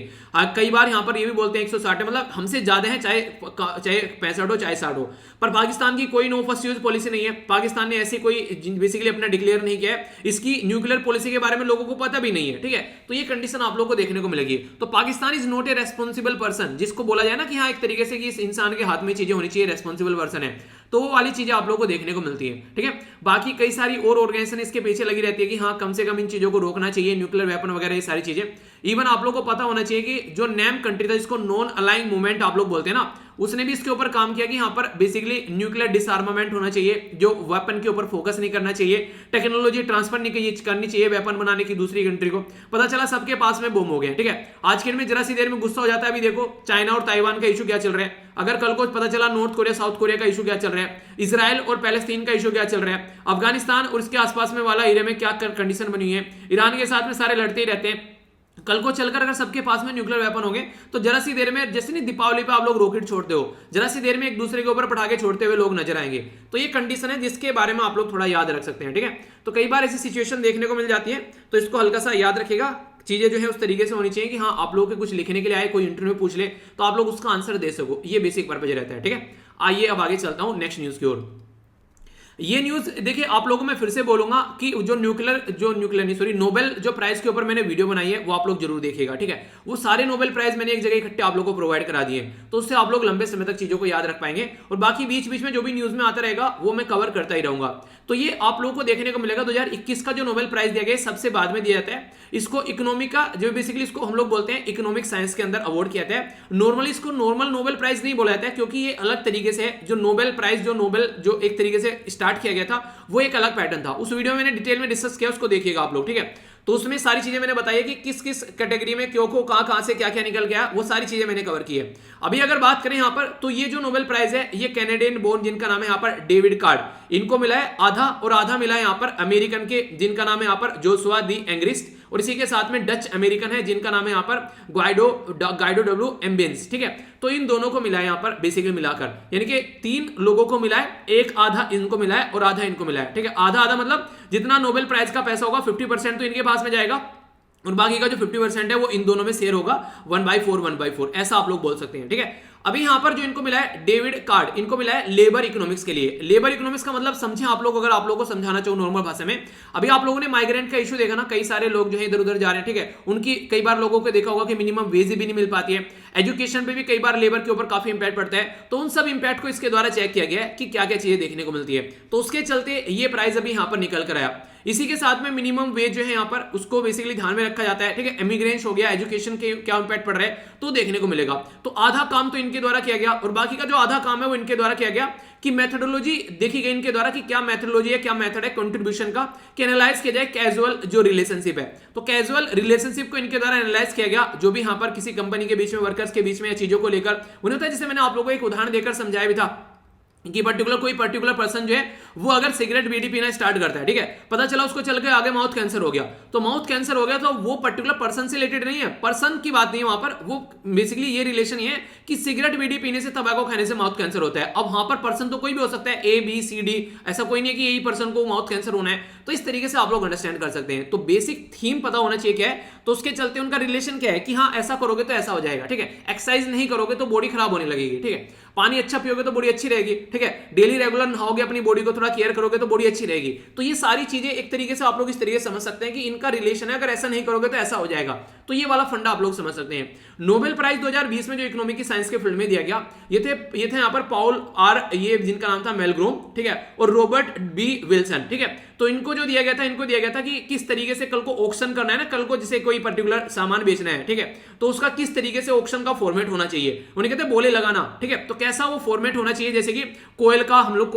कई बार यहाँ पर ये भी बोलते हैं 160 है, मतलब हमसे ज्यादा है, चाहे 65 हो चाहे 60 हो, पर पाकिस्तान की कोई नो फर्स्ट यूज पॉलिसी नहीं है। पाकिस्तान ने ऐसी कोई बेसिकली अपना डिक्लेयर नहीं किया है, इसकी न्यूक्लियर पॉलिसी के बारे में लोगों को पता भी नहीं है, ठीक है। तो ये कंडीशन आप लोगों को देखने को मिलेगी। तो Pakistan is not a responsible person, जिसको बोला जाए ना कि हाँ एक तरीके से कि इंसान के हाथ में चीजें होनी चाहिए, रेस्पॉन्सिबल पर्सन है, तो वो वाली चीजें आप लोगों को देखने को मिलती है, ठीक है। बाकी कई सारी और ऑर्गेनाइजेशन इसके पीछे लगी रहती है कि हाँ कम से कम इन चीजों को रोकना चाहिए, न्यूक्लियर वेपन वगैरह ये सारी चीजें। इवन आप लोगों को पता होना चाहिए कि जो नैम कंट्री था जिसको नॉन अलाइंग मूवमेंट आप लोग बोलते हैं ना, उसने भी इसके ऊपर काम किया कि यहाँ पर बेसिकली न्यूक्लियर डिसआर्मामेंट होना चाहिए, जो वेपन के ऊपर फोकस नहीं करना चाहिए, टेक्नोलॉजी ट्रांसफर नहीं करनी चाहिए वेपन बनाने की दूसरी कंट्री को। पता चला सबके पास में बम हो गया, ठीक है। आज के दिन में जरा सी देर में गुस्सा हो जाता है। अभी देखो चाइना और ताइवान का इशू क्या चल रहा है, अगर कल को पता चला नॉर्थ कोरिया साउथ कोरिया का इशू क्या चल रहा है, इजराइल और पैलेस्तीन का इशू क्या चल रहा है, अफगानिस्तान और इसके आसपास में वाला एरिया में क्या कंडीशन बनी हुई है, ईरान के साथ में सारे लड़ते ही रहते हैं। कल को चलकर अगर सबके पास में न्यूक्लियर वेपन होंगे तो जरा सी देर में, जैसे नहीं दीपावली पे आप लोग रॉकेट छोड़ते हो, जरा सी देर में एक दूसरे के ऊपर पटाखे छोड़ते हुए लोग नजर आएंगे। तो ये कंडीशन है जिसके बारे में आप लोग थोड़ा याद रख सकते हैं, ठीक है। तो कई बार ऐसी सिचुएशन देखने को मिल जाती है, तो इसको हल्का सा याद रखिएगा। चीजें जो है उस तरीके से होनी चाहिए कि हाँ आप लोगों के कुछ लिखने के लिए आए, कोई इंटरव्यू पूछ ले तो आप लोग उसका आंसर दे सको, ये बेसिक पर्पज रहता है, ठीक है। आइए अब आगे चलता हूं नेक्स्ट न्यूज की ओर। ये न्यूज देखिए आप लोगों को मैं फिर से बोलूंगा कि जो नोबेल जो प्राइज के ऊपर मैंने वीडियो बनाई है वो आप लोग जरूर देखिएगा, ठीक है। वो सारे नोबेल प्राइज मैंने एक जगह इकट्ठे आप लोगों को प्रोवाइड करा दिए, तो उससे आप लोग लंबे समय तक चीजों को याद रख पाएंगे, और बाकी बीच बीच में जो भी न्यूज में आता रहेगा वो मैं कवर करता ही रहूंगा। तो ये आप लोगों को देखने को मिलेगा 2021 का जो नोबेल प्राइज दिया गया सबसे बाद में दिया जाता है। इसको इकोनॉमी का जो बेसिकली इसको हम लोग बोलते हैं इकोनॉमिक साइंस के अंदर अवार्ड किया जाता है। नॉर्मली इसको नॉर्मल नोबेल प्राइज नहीं बोला जाता है, क्योंकि ये अलग तरीके से जो नोबेल प्राइज जो एक तरीके से स्टार्ट किया गया था वो एक अलग पैटर्न था। उस वीडियो में मैंने डिटेल में डिस्कस किया, उसको देखिएगा आप लोग, ठीक है। तो उसमें सारी चीजें मैंने बताई कि किस किस कैटेगरी में क्यों को कहां से क्या क्या निकल गया, वो सारी चीजें मैंने कवर की है। अभी अगर बात करें यहां पर तो ये जो नोबेल प्राइज है ये कैनेडियन बोर्न जिनका नाम है यहाँ पर डेविड कार्ड, इनको मिला है आधा, और आधा मिला है यहाँ पर अमेरिकन के जिनका नाम है यहाँ पर जोशुआ दी एंग्रिस्ट, और इसी के साथ में डच अमेरिकन है जिनका नाम है यहाँ पर गाइडो डब्ल्यू एम्बेंस, ठीक है। तो इन दोनों को मिला है यहाँ पर बेसिकली मिलाकर, यानी कि 3 लोगों को मिला है, एक आधा इनको मिला है और आधा इनको मिला है, ठीक है। आधा आधा मतलब जितना नोबेल प्राइज का पैसा होगा 50% तो इनके पास में जाएगा और बाकी का जो 50% है वो इन दोनों में शेयर होगा 1/4 1/4, ऐसा आप लोग बोल सकते हैं। ठीक है, अभी यहां पर जो इनको मिला है डेविड कार्ड, इनको मिला है लेबर इकोनॉमिक्स के लिए। लेबर इकोनॉमिक्स का मतलब समझे आप लोग, अगर आप लोगों को समझाना चाहूं नॉर्मल भाषा में, अभी आप लोगों ने माइग्रेंट का इशू देखा ना, कई सारे लोग जो है इधर उधर जा रहे हैं। ठीक है, उनकी कई बार लोगों को देखा होगा कि मिनिमम वेज भी नहीं मिल पाती है, एजुकेशन पे भी कई बार लेबर के ऊपर काफी इंपैक्ट पड़ता है। तो उन सब इंपैक्ट को इसके द्वारा चेक किया गया है कि क्या क्या चीजें देखने को मिलती है, तो उसके चलते ये प्राइस अभी यहां पर निकल कर आया। इसी के साथ में मिनिमम वेज जो है यहाँ पर उसको बेसिकली ध्यान में रखा जाता है। ठीक है, इमिग्रेंट्स हो गया, एजुकेशन के क्या इंपैक्ट पड़ रहा है तो देखने को मिलेगा। तो आधा काम तो इनके द्वारा किया गया, और बाकी का जो आधा काम है वो इनके द्वारा किया गया कि मेथोडोलॉजी देखी गई इनके द्वारा कि क्या मेथोडोलॉजी है, क्या मेथड है कंट्रीब्यूशन का, कि एनालाइज किया जाए कैजुअल जो रिलेशनशिप है। तो कैजुअल रिलेशनशिप को इनके द्वारा एनालाइज किया गया, जो भी यहाँ पर किसी कंपनी के बीच में, वर्कर्स के बीच में या चीजों को लेकर उन्हें होता है। जैसे मैंने आप लोगों को एक उदाहरण देकर समझाया भी था कि कोई पर्टिकुलर पर्सन जो है वो अगर सिगरेट बीड़ी पीना स्टार्ट करता है, ठीक है, पता चला उसको चल के आगे माउथ कैंसर हो गया, तो माउथ कैंसर हो गया तो वो पर्टिकुलर पर्सन से रिलेटेड नहीं है, पर्सन की बात नहीं है वहां पर, वो बेसिकली ये रिलेशन ये है कि सिगरेट बीड़ी पीने से, तंबाकू खाने से माउथ कैंसर होता है। अब वहां पर पर्सन तो कोई भी हो सकता है, ए बी सी डी, ऐसा कोई नहीं है कि यही पर्सन को माउथ कैंसर होना है। तो इस तरीके से आप लोग अंडरस्टैंड कर सकते हैं। तो बेसिक थीम पता होना चाहिए क्या है, तो उसके चलते उनका रिलेशन क्या है कि हाँ ऐसा करोगे तो ऐसा हो जाएगा। ठीक है, एक्सरसाइज नहीं करोगे तो बॉडी खराब होने लगेगी। ठीक है, पानी अच्छा पियोगे तो बॉडी अच्छी रहेगी। ठीक है, डेली रेगुलर नहाओगे, अपनी बॉडी को थोड़ा केयर करोगे तो बॉडी अच्छी रहेगी। तो ये सारी चीजें एक तरीके से आप लोग इस तरीके से समझ सकते हैं कि इनका रिलेशन है, अगर ऐसा नहीं करोगे तो ऐसा हो जाएगा। तो ये वाला फंडा आप लोग समझ सकते हैं। नोबेल प्राइज 2020 में जो इकोनॉमिक की साइंस के फील्ड में दिया गया, ये थे यहाँ पर पॉल आर, ये जिनका नाम था मेलग्रोम, ठीक है, और रॉबर्ट बी विल्सन। ठीक है, तो इनको जो दिया गया था, इनको दिया गया था कि किस तरीके से कल को ऑक्शन करना है ना, कल को जैसे कोई पर्टिकुलर सामान बेचना है, ठीक है, तो उसका किस तरीके से ऑक्शन का फॉर्मेट होना चाहिए। उन्हें कहते हैं बोले लगाना। ठीक है, तो कैसा वो फॉर्मेट होना चाहिए, जैसे कि कोयल का, हम लोग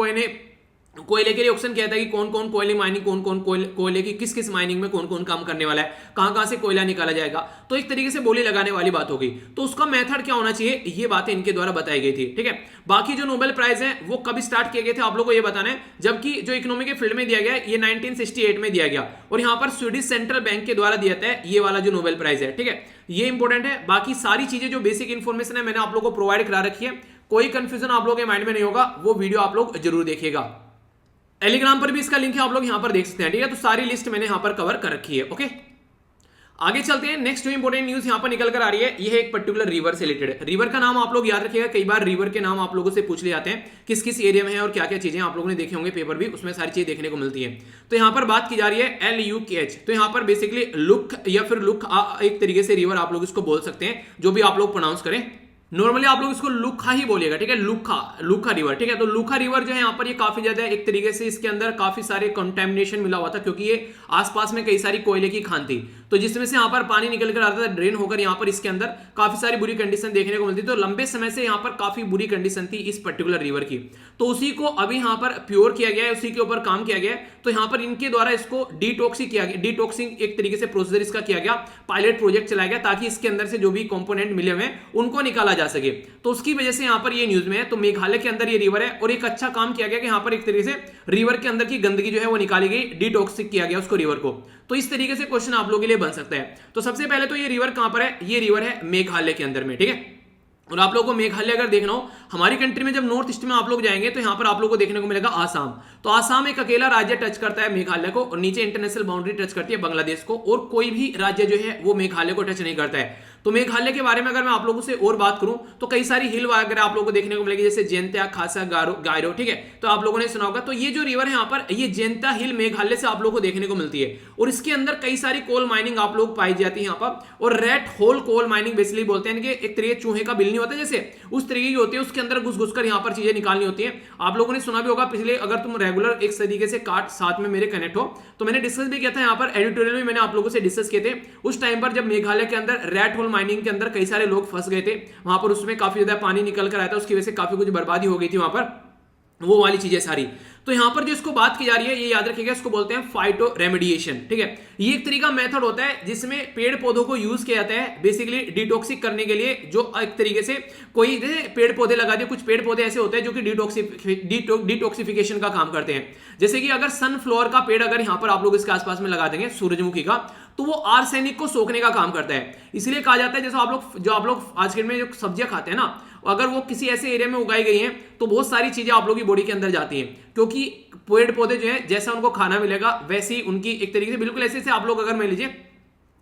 कोयले के लिए ऑप्शन किया था कि कौन कौन कोयले माइनिंग, कौन कौन कोयले की किस किस माइनिंग में कौन कौन काम करने वाला है, कहां कहां से कोयला निकाला जाएगा, तो एक तरीके से बोली लगाने वाली बात होगी। तो उसका मेथड क्या होना चाहिए, ये बातें इनके द्वारा बताई गई थी। ठीक है, बाकी जो नोबेल प्राइज है वो कब स्टार्ट किए गए थे आप लोगों को ये बताना है, जबकि जो इकोनॉमी के फील्ड में दिया गया ये 1968 में दिया गया, और यहां पर स्वीडिश सेंट्रल बैंक के द्वारा दिया था ये वाला जो नोबेल प्राइज है। ठीक है, ये इंपॉर्टेंट है। बाकी सारी चीजें जो बेसिक इंफॉर्मेशन है मैंने आप लोगों को प्रोवाइड करा रखी है, कोई कंफ्यूजन आप लोगों के माइंड में नहीं होगा, वो वीडियो आप लोग जरूर देखिएगा। टेलीग्राम पर भी इसका लिंक है, आप लोग यहां पर देख सकते हैं। ठीक है, तो सारी लिस्ट मैंने यहां पर कवर कर रखी है। ओके, आगे चलते हैं। नेक्स्ट जो इंपॉर्टेंट न्यूज यहां पर निकल कर आ रही है, ये है एक पर्टिकुलर रिवर से रिलेटेड। रिवर का नाम आप लोग याद रखिएगा, कई बार रिवर के नाम आप लोगों से पूछ ले जाते हैं, किस किस एरिया में है और क्या क्या चीजें, आप लोगों ने देखे होंगे पेपर भी, उसमें सारी चीजें देखने को मिलती है। तो यहां पर बात की जा रही है LUKH, तो यहां पर बेसिकली लुक या फिर लुक एक तरीके से रिवर आप लोग इसको बोल सकते हैं, जो भी आप लोग प्रोनाउंस करें। नॉर्मली आप लोग इसको लुखा ही बोलिएगा। ठीक है, लुखा रिवर। ठीक है, तो लुखा रिवर जो है यहाँ पर ये काफी ज्यादा एक तरीके से इसके अंदर काफी सारे कंटेमिनेशन मिला हुआ था, क्योंकि ये आसपास में कई सारी कोयले की खान थी, तो जिसमें से यहाँ पर पानी निकल कर आता था, ड्रेन होकर यहाँ पर इसके अंदर काफी सारी बुरी कंडीशन देखने को मिलती। तो लंबे समय से यहाँ पर काफी बुरी कंडीशन थी इस पर्टिकुलर रिवर की, तो उसी को अभी यहाँ पर प्योर किया गया है, उसी के ऊपर काम किया गया है। तो यहाँ पर इनके द्वारा इसको डिटॉक्सिंग एक तरीके से प्रोसीजर इसका किया गया, पायलट प्रोजेक्ट चलाया गया, ताकि इसके अंदर से जो भी कंपोनेंट मिले हुए हैं उनको निकाला जा सके। तो उसकी वजह से यहाँ पर ये न्यूज में है। तो मेघालय के अंदर ये रिवर है, और एक अच्छा काम किया गया कि यहाँ पर एक तरीके से रिवर के अंदर की गंदगी जो है वो निकाली गई, डिटॉक्सिक किया गया उसको रिवर को। तो इस तरीके से क्वेश्चन आप लोगों के लिए बन सकता है। तो सबसे पहले तो ये रिवर कहां पर है, ये रिवर है मेघालय के अंदर में। ठीक है, और आप लोगों को मेघालय अगर देखना हो, हमारी कंट्री में जब नॉर्थ ईस्ट में आप लोग जाएंगे तो यहां पर आप लोगों को देखने को मिलेगा आसाम। तो आसाम एक अकेला राज्य टच करता है मेघालय को, और नीचे इंटरनेशनल बाउंड्री टच करती है बांग्लादेश को, और कोई भी राज्य जो है वो मेघालय को टच नहीं करता है। तो मेघालय के बारे में अगर मैं आप लोगों से और बात करूं तो कई सारी हिल वगैरह आप लोगों को देखने को मिलेगी, जैसे जैंत्या, खासा, गायरो। ठीक है, तो आप लोगों ने सुना होगा। तो ये जो रिवर है यहाँ पर, ये जैंत्या हिल मेघालय से आप लोगों को देखने को मिलती है, और इसके अंदर कई सारी कोल माइनिंग आप लोग पाई जाती है यहाँ पर। और rat hole coal mining basically बोलते हैं कि एक तरीके चूहे का बिल नहीं होता जैसे, उस तरीके की होती है, उसके अंदर घुस घुस कर यहाँ पर चीजें निकालनी होती है। आप लोगों ने सुना भी होगा पिछले, अगर तुम रेगुलर एक तरीके से काट साथ में मेरे कनेक्ट हो, तो मैंने डिस्कस भी किया था यहाँ पर एडिटोरियल में, मैंने आप लोगों से डिस्कस किए थे उस टाइम पर, जब मेघालय के अंदर रेड होल माइनिंग के अंदर कई सारे लोग फंस गए थे वहां पर, उसमें काफी ज्यादा पानी निकल कर आया था, उसकी वजह से काफी कुछ बर्बादी हो गई थी वहां पर, वो वाली चीजें सारी। तो यहां पर जो इसको बात की जा रही है, ये याद रखिएगा, इसको बोलते हैं फाइटो रेमेडिएशन। ठीक है, ये एक तरीका मेथड होता है जिसमें पेड़ पौधों को यूज किया जाता है बेसिकली डिटॉक्सिक करने के लिए। जो एक तरीके से कोई पेड़ पौधे लगा दिए, कुछ पेड़ पौधे ऐसे होते हैं जो कि डिटॉक्सिफिकेशन का काम करते हैं। जैसे कि अगर सनफ्लावर का पेड़ अगर यहां पर आप लोग इसके आसपास में लगा देंगे, सूरजमुखी का, तो वो आर्सेनिक को सोखने का काम करता है। इसलिए कहा जाता है, जैसे आप लोग आज के में जो सब्जियां खाते हैं ना, अगर वो किसी ऐसे एरिया में उगाई गई हैं तो बहुत सारी चीजें आप लोगों की बॉडी के अंदर जाती हैं, क्योंकि पेड़ पौधे जो है जैसा उनको खाना मिलेगा वैसे ही उनकी एक तरीके से बिल्कुल ऐसे आप लोग अगर मान लीजिए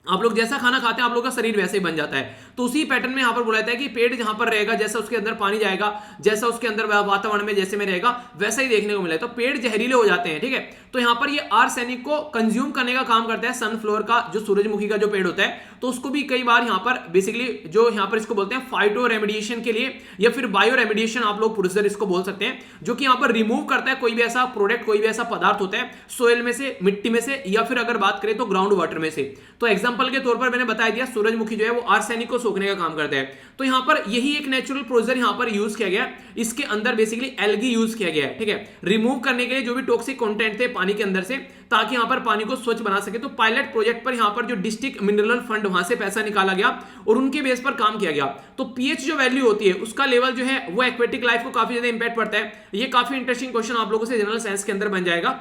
आप लोग जैसा खाना खाते हैं आप लोग का शरीर वैसे ही बन जाता है। तो उसी पैटर्न में यहां पर बोला जाता है कि पेट जहां पर रहेगा, जैसा उसके अंदर पानी जाएगा, जैसा उसके अंदर वातावरण में जैसे में रहेगा वैसा ही देखने को मिलेगा। तो पेट जहरीले हो जाते हैं, ठीक है। तो यहां पर ये आर्सेनिक को कंज्यूम करने का काम करता है सनफ्लोवर का, जो सूरजमुखी का जो पेड़ होता है। तो उसको भी कई बार यहां पर बेसिकली जो यहां पर इसको बोलते हैं फाइटो रेमेडिएशन के लिए, या फिर बायो रेमेडिएशन आप लोग प्रोसीजर इसको बोल सकते हैं, जो कि यहां पर रिमूव करता है कोई भी ऐसा प्रोडक्ट, कोई भी ऐसा पदार्थ होता है सोयल में से, मिट्टी में से, या फिर अगर बात करें तो ग्राउंड वाटर में से। तो एग्जांपल के तौर पर मैंने बता दिया सूरजमुखी जो है वो आर्सेनिक को सोखने का काम करता है। तो यहां पर यही एक नेचुरल प्रोसीजर यहां पर यूज किया गया, इसके अंदर बेसिकली एल्गी यूज किया गया है, ठीक है, रिमूव करने के लिए जो भी टॉक्सिक कंटेंट थे पानी के अंदर से, ताकि यहां पर पानी को स्वच्छ बना सके। तो पायलट प्रोजेक्ट पर यहां पर जो डिस्ट्रिक्ट मिनरल फंड वहां से पैसा निकाला गया और उनके बेस पर काम किया गया। तो पीएच जो वैल्यू होती है उसका लेवल जो है वो एक्वेटिक लाइफ को काफी ज्यादा इंपैक्ट पड़ता है। ये काफी इंटरेस्टिंग क्वेश्चन आप लोगों से जनरल साइंस के अंदर बन जाएगा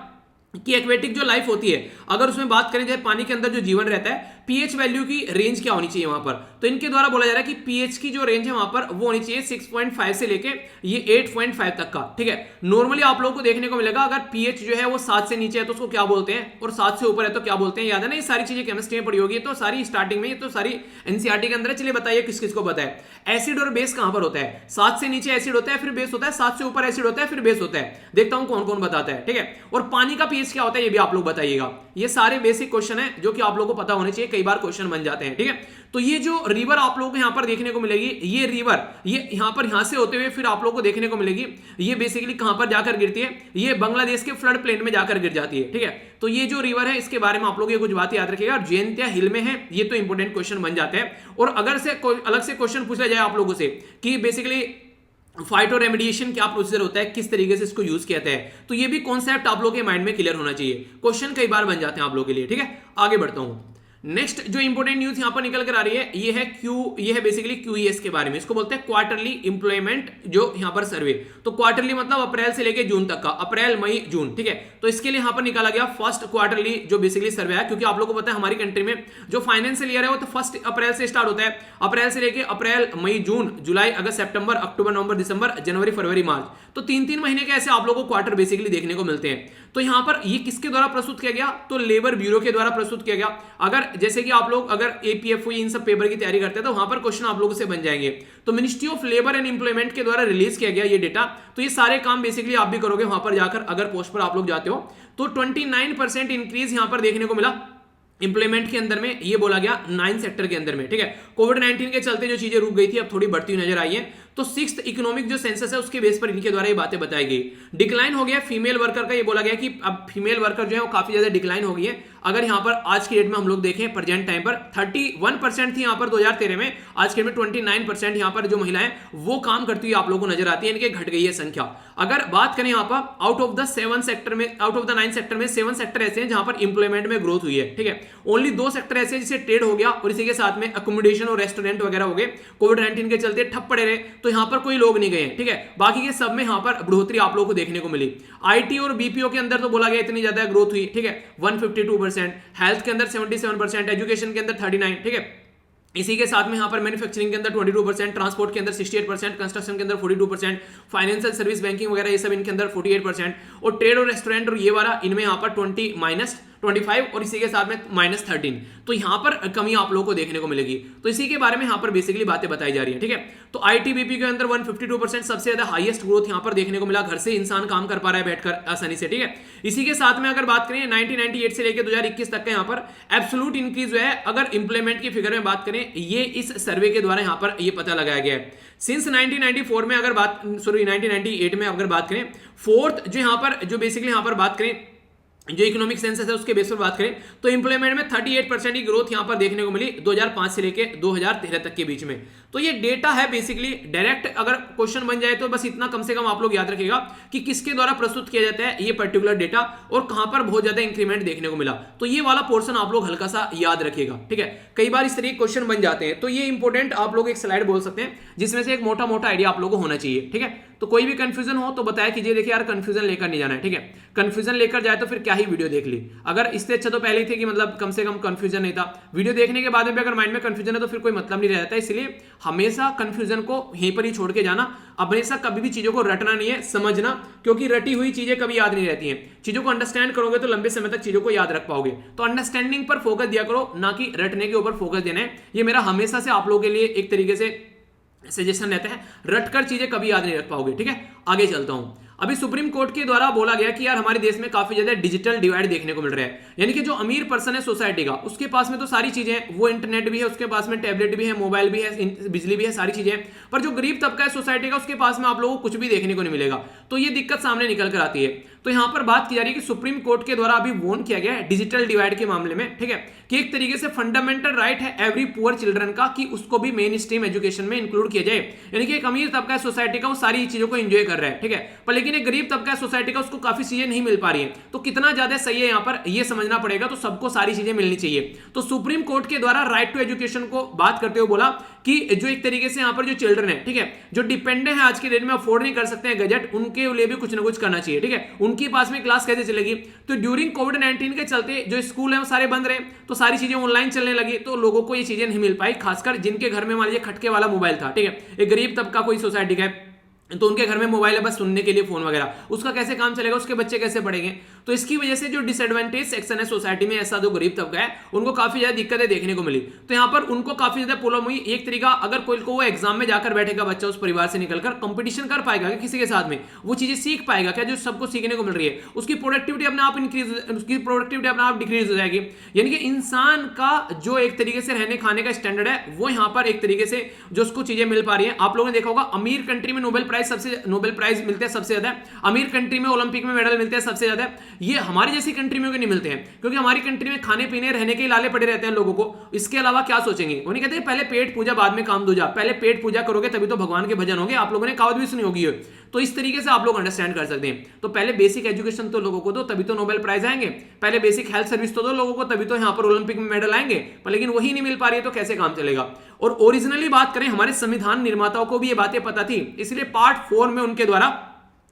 कि एक्वेटिक जो लाइफ होती है, अगर उसमें बात करें जैसे पानी के अंदर जो जीवन रहता है, पीएच वैल्यू की रेंज क्या होनी चाहिए वहां पर। तो इनके द्वारा बोला जा रहा है कि पीएच की जो रेंज है वहां पर वो होनी चाहिए 6.5 से लेके ये 8.5 तक का, ठीक है। नॉर्मली आप लोगों को देखने को मिलेगा अगर पीएच जो है वो 7 से नीचे है तो उसको क्या बोलते हैं, और 7 से ऊपर है तो क्या बोलते हैं, याद है ना। ये सारी चीजें केमिस्ट्री में पढ़ी होगी, तो सारी स्टार्टिंग में, ये तो सारी एनसीईआरटी के अंदर है। चलिए बताइए किस किस को पता है। एसिड और बेस कहां पर होता है, 7 से नीचे एसिड होता है फिर बेस होता है, 7 से ऊपर एसिड होता है फिर बेस होता है। देखता हूं कौन कौन बताता है, ठीक है। और पानी का पीएच क्या होता है ये भी आप लोग बताइएगा। ये सारे बेसिक क्वेश्चन है जो कि आप लोगों को पता होने चाहिए, कई बार क्वेश्चन बन जाते हैं, ठीक है। तो ये जो रिवर आप लोगों को यहां पर देखने को मिलेगी, ये रिवर ये यहां से होते हुए फिर आप लोगों को देखने को मिलेगी, ये बेसिकली कहां पर जाकर गिरती है, ये बांग्लादेश के फ्लड प्लेन में जाकर गिर जाती है, ठीक है। तो ये जो रिवर है इसके बारे में आप लोग ये कुछ बात याद रखिएगा। जयंतिया हिल में है, ये तो इंपॉर्टेंट क्वेश्चन बन जाते हैं। और अगर से कोई अलग से क्वेश्चन पूछा जाए आप लोगों से कि बेसिकली फाइटो रेमेडिएशन क्या प्रोसीजर होता है, किस तरीके से इसको यूज किया जाता है, तो ये भी कॉन्सेप्ट आप लोगों के माइंड में क्लियर होना चाहिए। क्वेश्चन कई बार बन जाते हैं आप लोगों के लिए, ठीक है। आगे बढ़ता हूं। नेक्स्ट जो इंपोर्टेंट न्यूज यहां पर निकल कर आ रही है ये है ये है बेसिकली क्यूईएस के बारे में। इसको बोलते हैं क्वार्टरली इंप्लॉयमेंट जो यहां पर सर्वे। तो क्वार्टरली मतलब अप्रैल से लेके जून तक का, अप्रैल मई जून, ठीक है। तो इसके लिए यहां पर निकाला गया फर्स्ट क्वार्टरली जो बेसिकली सर्वे है, क्योंकि आप लोगों को पता है हमारी कंट्री में जो फाइनेंशियल ईयर है वो तो 1 अप्रैल से स्टार्ट होता है। अप्रैल से लेके अप्रैल मई जून जुलाई अगस्त सितंबर अक्टूबर नवंबर दिसंबर जनवरी फरवरी मार्च, तो 3-3 महीने के ऐसे आप लोगों को क्वार्टर बेसिकली देखने को मिलते हैं। तो यहां पर ये किसके द्वारा प्रस्तुत किया गया, तो लेबर ब्यूरो के द्वारा प्रस्तुत किया गया। अगर जैसे कि आप लोग अगर एपीएफओ इन सब पेपर की तैयारी करते हैं तो वहां पर क्वेश्चन आप लोगों से बन जाएंगे। तो ministry of labour and employment के द्वारा रिलीज किया गया ये डेटा। तो ये सारे काम बेसिकली आप भी करोगे वहां पर जाकर, अगर पोस्ट पर आप लोग जाते हो। तो 29% इंक्रीज यहां पर देखने को मिला इंप्लॉयमेंट के अंदर में, ये बोला गया 9 सेक्टर के अंदर में, ठीक है। कोविड-19 के चलते जो चीजें रुक गई थी अब थोड़ी बढ़ती हुई नजर आई है। तो 6th इकोनॉमिक जो सेंसस है उसके बेस पर इनके द्वारा ये बातें बताई गई। डिक्लाइन हो गया फीमेल वर्कर का, ये बोला गया कि अब फीमेल वर्कर जो है वो काफी ज्यादा डिक्लाइन हो गई है। अगर यहां पर आज की डेट में हम लोग देखें प्रेजेंट टाइम पर 31% थी यहां पर 2013 में, आज के डेट में 29% यहां पर जो महिलाएं वो काम करती हुई आप लोगों को नजर आती है, इनके घट गई है संख्या। अगर बात करें यहां पर आउट ऑफ द 9 सेक्टर में 7 सेक्टर ऐसे हैं जहां पर इंप्लॉयमेंट में ग्रोथ हुई है, ठीक है। ओनली 2 सेक्टर ऐसे हैं जिसे ट्रेड हो गया और इसी के साथ में अकोमोडेशन और रेस्टोरेंट वगैरह हो गए, कोविड-19 के चलते ठप पड़े रहे, तो यहां पर कोई लोग नहीं गए, ठीक है। बाकी के सब में यहां पर बढ़ोतरी आप लोगों को देखने को मिली। आईटी और बीपीओ के अंदर तो बोला गया इतनी ज्यादा ग्रोथ हुई, ठीक है, 152%, हेल्थ के अंदर 77%, एजुकेशन के अंदर 39%, ठीक है। इसी के साथ में यहां पर मैन्युफैक्चरिंग के अंदर 22%, ट्रांसपोर्ट के अंदर 68%, कंस्ट्रक्शन के अंदर 42%, फाइनेंशियल सर्विस बैंकिंग वगैरह ये सब इनके अंदर 48%, और ट्रेड और रेस्टोरेंट और ये वाला इनमें यहां पर 25 और इसी के साथ में -13। तो यहां पर कमी आप लोगों को देखने को मिलेगी। तो इसी के बारे में यहां पर बेसिकली बातें बताई जा रही है, ठीक है। तो आईटीबीपी के अंदर 152% सबसे ज्यादा हाईएस्ट ग्रोथ यहां पर देखने को मिला। घर से इंसान काम कर पा रहा है बैठकर आसानी से, ठीक है। इसी के साथ में अगर बात करें 1998 से लेकर 2021 तक का यहां पर एब्सोल्यूट इंक्रीज जो है, अगर इंप्लॉयमेंट की फिगर में बात करें, ये इस सर्वे के द्वारा यहां पर ये पता लगाया गया है। सिंस 1994 में अगर बात 1998 में अगर बात करें, फोर्थ जो यहां पर जो बेसिकली यहां पर बात करें जो इकोनॉमिक सेंसस है उसके बेस पर बात करें तो इंप्लॉयमेंट में 38% की ग्रोथ यहां पर देखने को मिली 2005 से लेके 2013 तक के बीच में। तो ये डेटा है बेसिकली डायरेक्ट, अगर क्वेश्चन बन जाए तो बस इतना कम से कम आप लोग याद रखिएगा कि किसके द्वारा प्रस्तुत किया जाता है ये पर्टिकुलर डेटा और कहां पर बहुत ज्यादा इंक्रीमेंट देखने को मिला। तो ये वाला पोर्शन आप लोग हल्का सा याद रखिएगा, ठीक है। कई बार इस तरीके क्वेश्चन बन जाते हैं, तो ये इंपॉर्टेंट आप लोग एक स्लाइड बोल सकते हैं जिसमें से एक मोटा मोटा आइडिया आप लोगों को होना चाहिए, ठीक है। तो कोई भी कंफ्यूजन हो तो बताया कीजिए, देखिए यार कंफ्यूजन लेकर नहीं जाना है, ठीक है। कंफ्यूजन लेकर जाए तो फिर क्या ही वीडियो देख ली। अगर इससे अच्छा तो पहले ही थे कि मतलब कम से कम कंफ्यूजन नहीं था। वीडियो देखने के बाद में भी अगर माइंड में कंफ्यूजन है तो फिर कोई मतलब नहीं रह जाता। इसलिए हमेशा कंफ्यूजन को यहीं पर ही छोड़ के जाना, हमेशा कभी भी चीजों को रटना नहीं है, समझना, क्योंकि रटी हुई चीजें कभी याद नहीं रहती हैं। चीजों को अंडरस्टैंड करोगे तो लंबे समय तक चीजों को याद रख पाओगे। तो अंडरस्टैंडिंग पर फोकस दिया करो, ना कि रटने के ऊपर फोकस देना है। ये मेरा हमेशा से आप लोगों के लिए एक तरीके से सजेशन रहता है, रटकर चीजें कभी याद नहीं रख पाओगे। ठीक है, आगे चलता हूं। अभी सुप्रीम कोर्ट के द्वारा बोला गया कि यार हमारे देश में काफी ज्यादा डिजिटल डिवाइड देखने को मिल रहा है, यानी कि जो अमीर पर्सन है सोसाइटी का, उसके पास में तो सारी चीजें हैं, वो इंटरनेट भी है, उसके पास में टैबलेट भी है, मोबाइल भी है, बिजली भी है, सारी चीजें हैं। पर जो गरीब तबका है सोसाइटी का, उसके पास में आप लोगों को कुछ भी देखने को नहीं मिलेगा। तो ये दिक्कत सामने निकल कर आती है। तो यहां पर बात की जा रही है कि सुप्रीम कोर्ट के द्वारा अभी वॉर्न किया गया है डिजिटल डिवाइड के मामले में, ठीक है, कि एक तरीके से फंडामेंटल राइट है एवरी पुअर चिल्ड्रन का कि उसको भी मेन स्ट्रीम एजुकेशन में इंक्लूड किया जाए। यानी कि एक अमीर तबका है सोसाइटी का, वो सारी चीजों को एंजॉय कर रहा है, ठीक है, पर लेकिन एक गरीब तबका है सोसाइटी का, उसको काफी चीजें नहीं मिल पा रही है। तो कितना ज्यादा सही है यहां पर ये समझना पड़ेगा। तो सबको सारी चीजें मिलनी चाहिए। तो सुप्रीम कोर्ट के द्वारा राइट टू एजुकेशन को बात करते हुए बोला कि जो एक तरीके से यहां पर जो चिल्ड्रन है, ठीक है, जो डिपेंडेंट है आज के डेट में, अफोर्ड नहीं कर सकते हैं गजट, उनके लिए भी कुछ ना कुछ करना चाहिए। ठीक है, उनके पास में क्लास कैसे चलेगी? तो ड्यूरिंग कोविड-19 के चलते जो स्कूल है वो सारे बंद रहे, तो सारी चीजें ऑनलाइन चलने लगी, तो लोगों को ये चीजें नहीं मिल पाई, खासकर जिनके घर में मान लीजिए खटके वाला मोबाइल था, ठीक है, एक गरीब तबका कोई सोसाइटी का है, तो उनके घर में मोबाइल है बस सुनने के लिए फोन वगैरह, उसका कैसे काम चलेगा, उसके बच्चे कैसे पढ़ेंगे? तो इसकी वजह से जो डिसएडवांटेज सेक्शन है सोसाइटी में, ऐसा जो गरीब तबका है, उनको काफी ज्यादा दिक्कतें देखने को मिली। तो यहाँ पर उनको काफी ज्यादा प्रॉब्लम हुई। एक तरीका, अगर कोई को वो एग्जाम में जाकर बैठेगा बच्चा, उस परिवार से निकलकर कंपटीशन कर पाएगा क्या किसी के साथ में? वो चीजें सीख पाएगा क्या जो सबको सीखने को मिल रही है? उसकी प्रोडक्टिविटी अपने आप इंक्रीज, उसकी प्रोडक्टिविटी अपने आप डिक्रीज हो जाएगी। यानी कि इंसान का जो एक तरीके से रहने खाने का स्टैंडर्ड है, वो यहाँ पर एक तरीके से जो उसको चीजें मिल पा रही है। आप लोगों ने देखा होगा अमीर कंट्री में नोबेल प्राइज मिलते हैं सबसे ज्यादा, अमीर कंट्री में ओलंपिक में मेडल मिलते हैं सबसे ज्यादा। ये हमारी जैसी कंट्री में क्यों नहीं मिलते हैं? क्योंकि हमारी कंट्री में खाने पीने रहने के लाले पड़े रहते हैं लोगों को, इसके अलावा क्या सोचेंगे? उन्हें कहते हैं पहले पेट पूजा बाद में काम दूजा। पहले पेट पूजा करोगे तभी तो भगवान के भजन होंगे। आप लोगों ने कहावत भी सुनी होगी। तो इस तरीके से आप लोग अंडरस्टैंड कर सकते हैं। तो पहले बेसिक एजुकेशन तो लोगों को दो, तभी तो नोबेल प्राइज आएंगे। पहले बेसिक हेल्थ सर्विस तो दो लोगों को, तभी तो यहाँ पर ओलंपिक में मेडल आएंगे। पर लेकिन वही नहीं मिल पा रही है, तो कैसे काम चलेगा? और ओरिजिनली बात करें, हमारे संविधान निर्माताओं को भी ये बातें पता थी, इसलिए पार्ट 4 में उनके द्वारा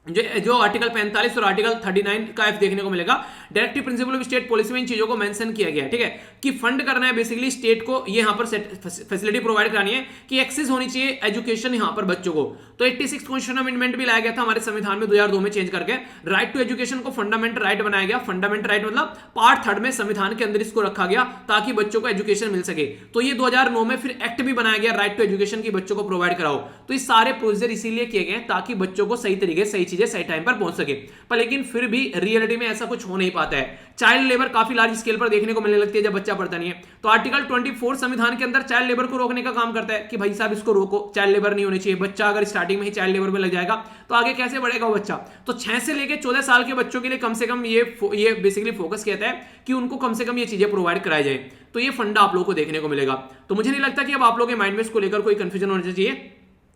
जो आर्टिकल 45 और आर्टिकल 39 का एफ देखने को मिलेगा, directive principle of state policy में इन चीजों को मेंशन किया गया है, ठीक है, कि फंड करना है बेसिकली स्टेट को, ये यहां पर फैसिलिटी प्रोवाइड करानी है कि एक्सेस होनी चाहिए एजुकेशन यहां पर बच्चों को। तो 86 कॉन्स्टिट्यूशन अमेंडमेंट भी लाया गया था हमारे संविधान में 2002 में चेंज करके, राइट टू एजुकेशन को फंडामेंटल राइट बनाया गया। फंडामेंटल राइट मतलब पार्ट 3 में संविधान के अंदर इसको रखा गया ताकि बच्चों को एजुकेशन मिल सके। तो ये 2009 में फिर एक्ट भी बनाया गया राइट टू एजुकेशन की, बच्चों को प्रोवाइड कराओ। तो ये सारे प्रोसीजर इसीलिए किए गए ताकि बच्चों को सही तरीके सही चीजें सही टाइम पर पहुंच सके। पर लेकिन फिर भी रियलिटी में ऐसा कुछ हो नहीं पाता है। चाइल्ड लेबर काफी लार्ज स्केल पर देखने को मिलने लगती है जब बच्चा पढ़ता नहीं है। तो आर्टिकल 24 संविधान के अंदर चाइल्ड लेबर को रोकने का काम करता है कि भाई साहब इसको रोको, चाइल्ड लेबर नहीं होनी चाहिए। बच्चा अगर स्टार्टिंग में ही चाइल्ड लेबर में लग जाएगा तो आगे कैसे बढ़ेगा वो बच्चा? तो 6 से लेकर 14 साल के बच्चों के लिए कम से कम ये बेसिकली फोकस कहता है कि उनको कम से कम ये चीजें प्रोवाइड कराई जाए। तो ये फंडा आप लोगों को देखने को मिलेगा। तो मुझे नहीं लगता कि अब आप लोगों के माइंड में इसको लेकर कोई कंफ्यूजन होना चाहिए।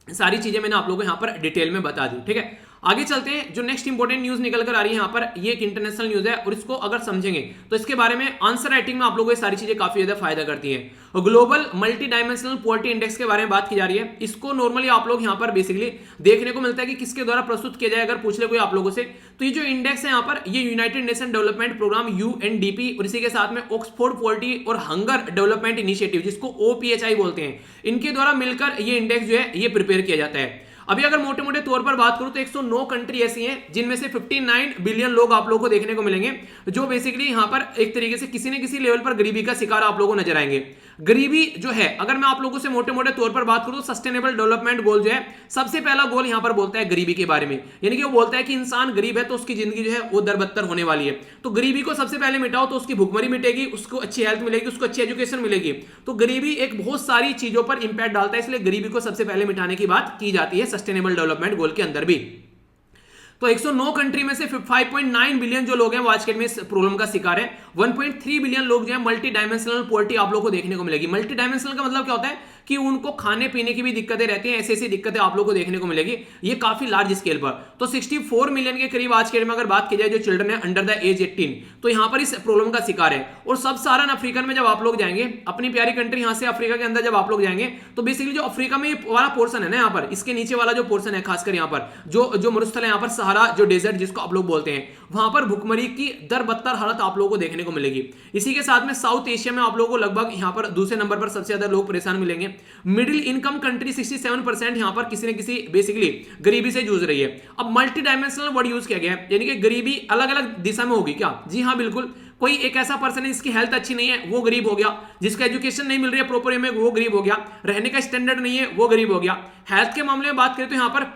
सारी चीजें मैंने आप लोगों को यहां पर डिटेल में बता दी, ठीक है। आगे चलते हैं। जो नेक्स्ट इंपॉर्टेंट न्यूज निकल कर आ रही है यहां पर, ये एक इंटरनेशनल न्यूज है और इसको अगर समझेंगे तो इसके बारे में आंसर राइटिंग में आप लोगों को ये सारी चीजें काफी ज्यादा फायदा करती हैं। Global multi dimensional poverty index के बारे में बात की जा रही है। इसको नॉर्मली आप लोग यहां पर बेसिकली देखने को मिलता है कि किसके द्वारा प्रस्तुत किया जाए, अगर पूछ ले कोई आप लोगों से। तो ये जो इंडेक्स है यहां पर, ये United Nation Development Programme UNDP और इसी के साथ में ऑक्सफोर्ड पॉवर्टी और हंगर डेवलपमेंट इनिशिएटिव, जिसको OPHI बोलते हैं, इनके द्वारा मिलकर ये इंडेक्स जो है ये प्रिपेयर किया जाता है। अभी अगर मोटे मोटे तौर पर बात करूं तो 109 कंट्री ऐसी हैं जिनमें से 59 बिलियन लोग आप लोगों को देखने को मिलेंगे जो बेसिकली यहां पर एक तरीके से किसी न किसी लेवल पर गरीबी का शिकार आप लोगों को नजर आएंगे। गरीबी जो है, अगर मैं आप लोगों से मोटे मोटे तौर पर बात करूं तो सस्टेनेबल डेवलपमेंट गोल जो है, सबसे पहला गोल यहां पर बोलता है गरीबी के बारे में। यानी कि वो बोलता है कि इंसान गरीब है तो उसकी जिंदगी जो है वो दरबदतर होने वाली है। तो गरीबी को सबसे पहले मिटाओ तो उसकी भुखमरी मिटेगी, उसको अच्छी हेल्थ मिलेगी, उसको अच्छी एजुकेशन मिलेगी। तो गरीबी एक बहुत सारी चीजों पर इंपैक्ट डालता है, इसलिए गरीबी को सबसे पहले मिटाने की बात की जाती है सस्टेनेबल डेवलपमेंट गोल के अंदर भी। तो 109 कंट्री में से 5.9 बिलियन जो लोग हैं वो आज के दिन में इस प्रॉब्लम का शिकार है। 1.3 बिलियन लोग जो है मल्टी डायमेंशनल पॉवर्टी आप लोगों को देखने को मिलेगी। मल्टी डायमेंशनल का मतलब क्या होता है कि उनको खाने पीने की भी दिक्कतें रहती हैं, ऐसी ऐसी दिक्कतें आप लोगों को देखने को मिलेगी, ये काफी लार्ज स्केल पर। तो 64 मिलियन के करीब आज के डेट में अगर बात की जाए जो चिल्ड्रन है अंडर द एज 18, तो यहां पर इस प्रॉब्लम का शिकार है। और सब सारा अफ्रीकन में जब आप लोग जाएंगे, अपनी प्यारी कंट्री यहां से अफ्रीका के अंदर जब आप लोग जाएंगे, तो बेसिकली जो अफ्रीका में वाला पोर्सन है ना, यहाँ पर इसके नीचे वाला जो पोर्सन है, खासकर यहाँ पर जो मरुस्थल है, यहाँ पर सहारा जो डेजर्ट जिसको आप लोग बोलते हैं, वहां पर भुखमरी की दरबदतर हालत आप लोगों को देखने को मिलेगी। इसी के साथ में साउथ एशिया में आप लोगों को लगभग यहाँ पर दूसरे नंबर पर सबसे ज्यादा लोग परेशान मिलेंगे। हैं। मिडिल इनकम कंट्री 67% यहां पर किसी न किसी बेसिकली गरीबी से जूझ रही है। अब मल्टी डायमेंशनल वर्ड यूज किया गया है, यानी कि गरीबी अलग अलग दिशा में होगी क्या? जी हाँ बिल्कुल। कोई एक ऐसा पर्सन है जिसकी हेल्थ अच्छी नहीं है वो गरीब हो गया, जिसका एजुकेशन नहीं मिल रही है प्रॉपर वे में वो गरीब हो गया, रहने का स्टैंडर्ड नहीं है वो गरीब हो गया। हेल्थ के मामले में बात करें तो यहां पर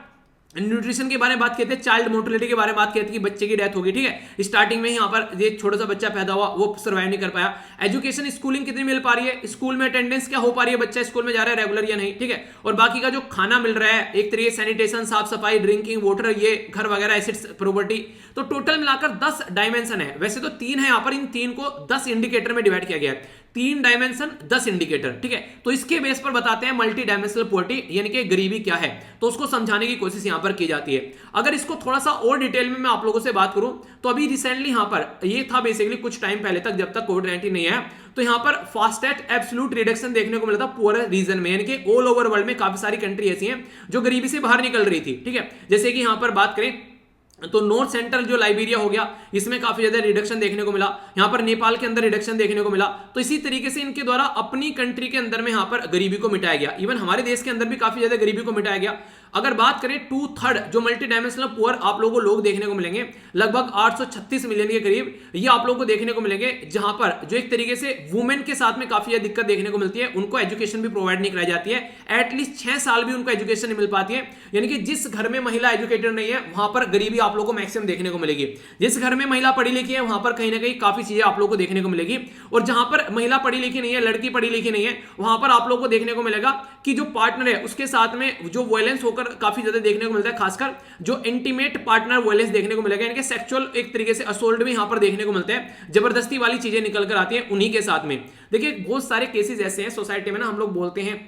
न्यूट्रिशन के बारे में बात करते हैं, चाइल्ड मोर्टेलिटी के बारे में बात करते हैं कि बच्चे की डेथ होगी, ठीक है, स्टार्टिंग में यहाँ पर ये छोटा सा बच्चा पैदा हुआ वो सर्वाइव नहीं कर पाया। एजुकेशन स्कूलिंग कितनी मिल पा रही है, स्कूल में अटेंडेंस क्या हो पा रही है, बच्चा स्कूल में जा रहा है रेगुलर या नहीं, ठीक है, और बाकी का जो खाना मिल रहा है एक तरीके सैनिटेशन साफ सफाई ड्रिंकिंग वाटर ये घर वगैरह एसिड्स प्रॉपर्टी, तो टोटल मिलाकर 10 डायमेंशन है। वैसे तो 3 है यहाँ पर, इन 3 को 10 इंडिकेटर में डिवाइड किया गया है, 3 डायमेंशन 10 इंडिकेटर, ठीक है। तो इसके बेस पर बताते हैं मल्टी डायमेंशनल पॉवर्टी यानी कि गरीबी क्या है, तो उसको समझाने की कोशिश यहां पर की जाती है। अगर इसको थोड़ा सा और डिटेल में मैं आप लोगों से बात करूं तो अभी रिसेंटली यहां पर ये था बेसिकली कुछ टाइम पहले तक जब तक कोविड-19 नहीं आया, तो यहां पर फास्टेस्ट एब्सोल्यूट रिडक्शन देखने को मिला था पुअर रीजन में, यानी कि ऑल ओवर वर्ल्ड में काफी सारी कंट्री ऐसी हैं जो गरीबी से बाहर निकल रही थी, ठीक है। जैसे कि यहां पर बात करें तो नॉर्थ सेंट्रल जो लाइबेरिया हो गया इसमें काफी ज्यादा रिडक्शन देखने को मिला, यहां पर नेपाल के अंदर रिडक्शन देखने को मिला। तो इसी तरीके से इनके द्वारा अपनी कंट्री के अंदर में यहां पर गरीबी को मिटाया गया। इवन हमारे देश के अंदर भी काफी ज्यादा गरीबी को मिटाया गया। अगर बात करें 2/3 जो मल्टी डायमेंशनल पुअर आप लोगों को लोग देखने को मिलेंगे, लगभग 836 मिलियन के करीब ये आप लोगों को देखने को मिलेंगे, जहां पर जो एक तरीके से वुमेन के साथ में काफी ज्यादा दिक्कत देखने को मिलती है, उनको एजुकेशन भी प्रोवाइड नहीं कराई जाती है, एटलीस्ट 6 साल भी उनको एजुकेशन नहीं मिल पाती है। यानी कि जिस घर में महिला एजुकेटेड नहीं है वहां पर गरीबी आप लोगों को मैक्सिमम देखने को मिलेगी, जिस घर में महिला पढ़ी लिखी है वहां पर कहीं ना कहीं काफी चीजें आप लोगों को देखने को मिलेगी, और जहां पर महिला पढ़ी लिखी नहीं है, लड़की पढ़ी लिखी नहीं है, वहां पर आप लोगों को देखने को मिलेगा कि जो पार्टनर है उसके साथ में जो वायलेंस होकर काफी ज्यादा देखने को मिलता है, खासकर जो इंटीमेट पार्टनर वायलेंस देखने को मिलेगा, यानी कि सेक्सुअल एक तरीके से असोल्ट भी यहां पर देखने को मिलते हैं, जबरदस्ती वाली चीजें निकल कर आती हैं उन्हीं के साथ में। देखिए बहुत सारे केसेस ऐसे हैं सोसाइटी में ना, हम लोग बोलते हैं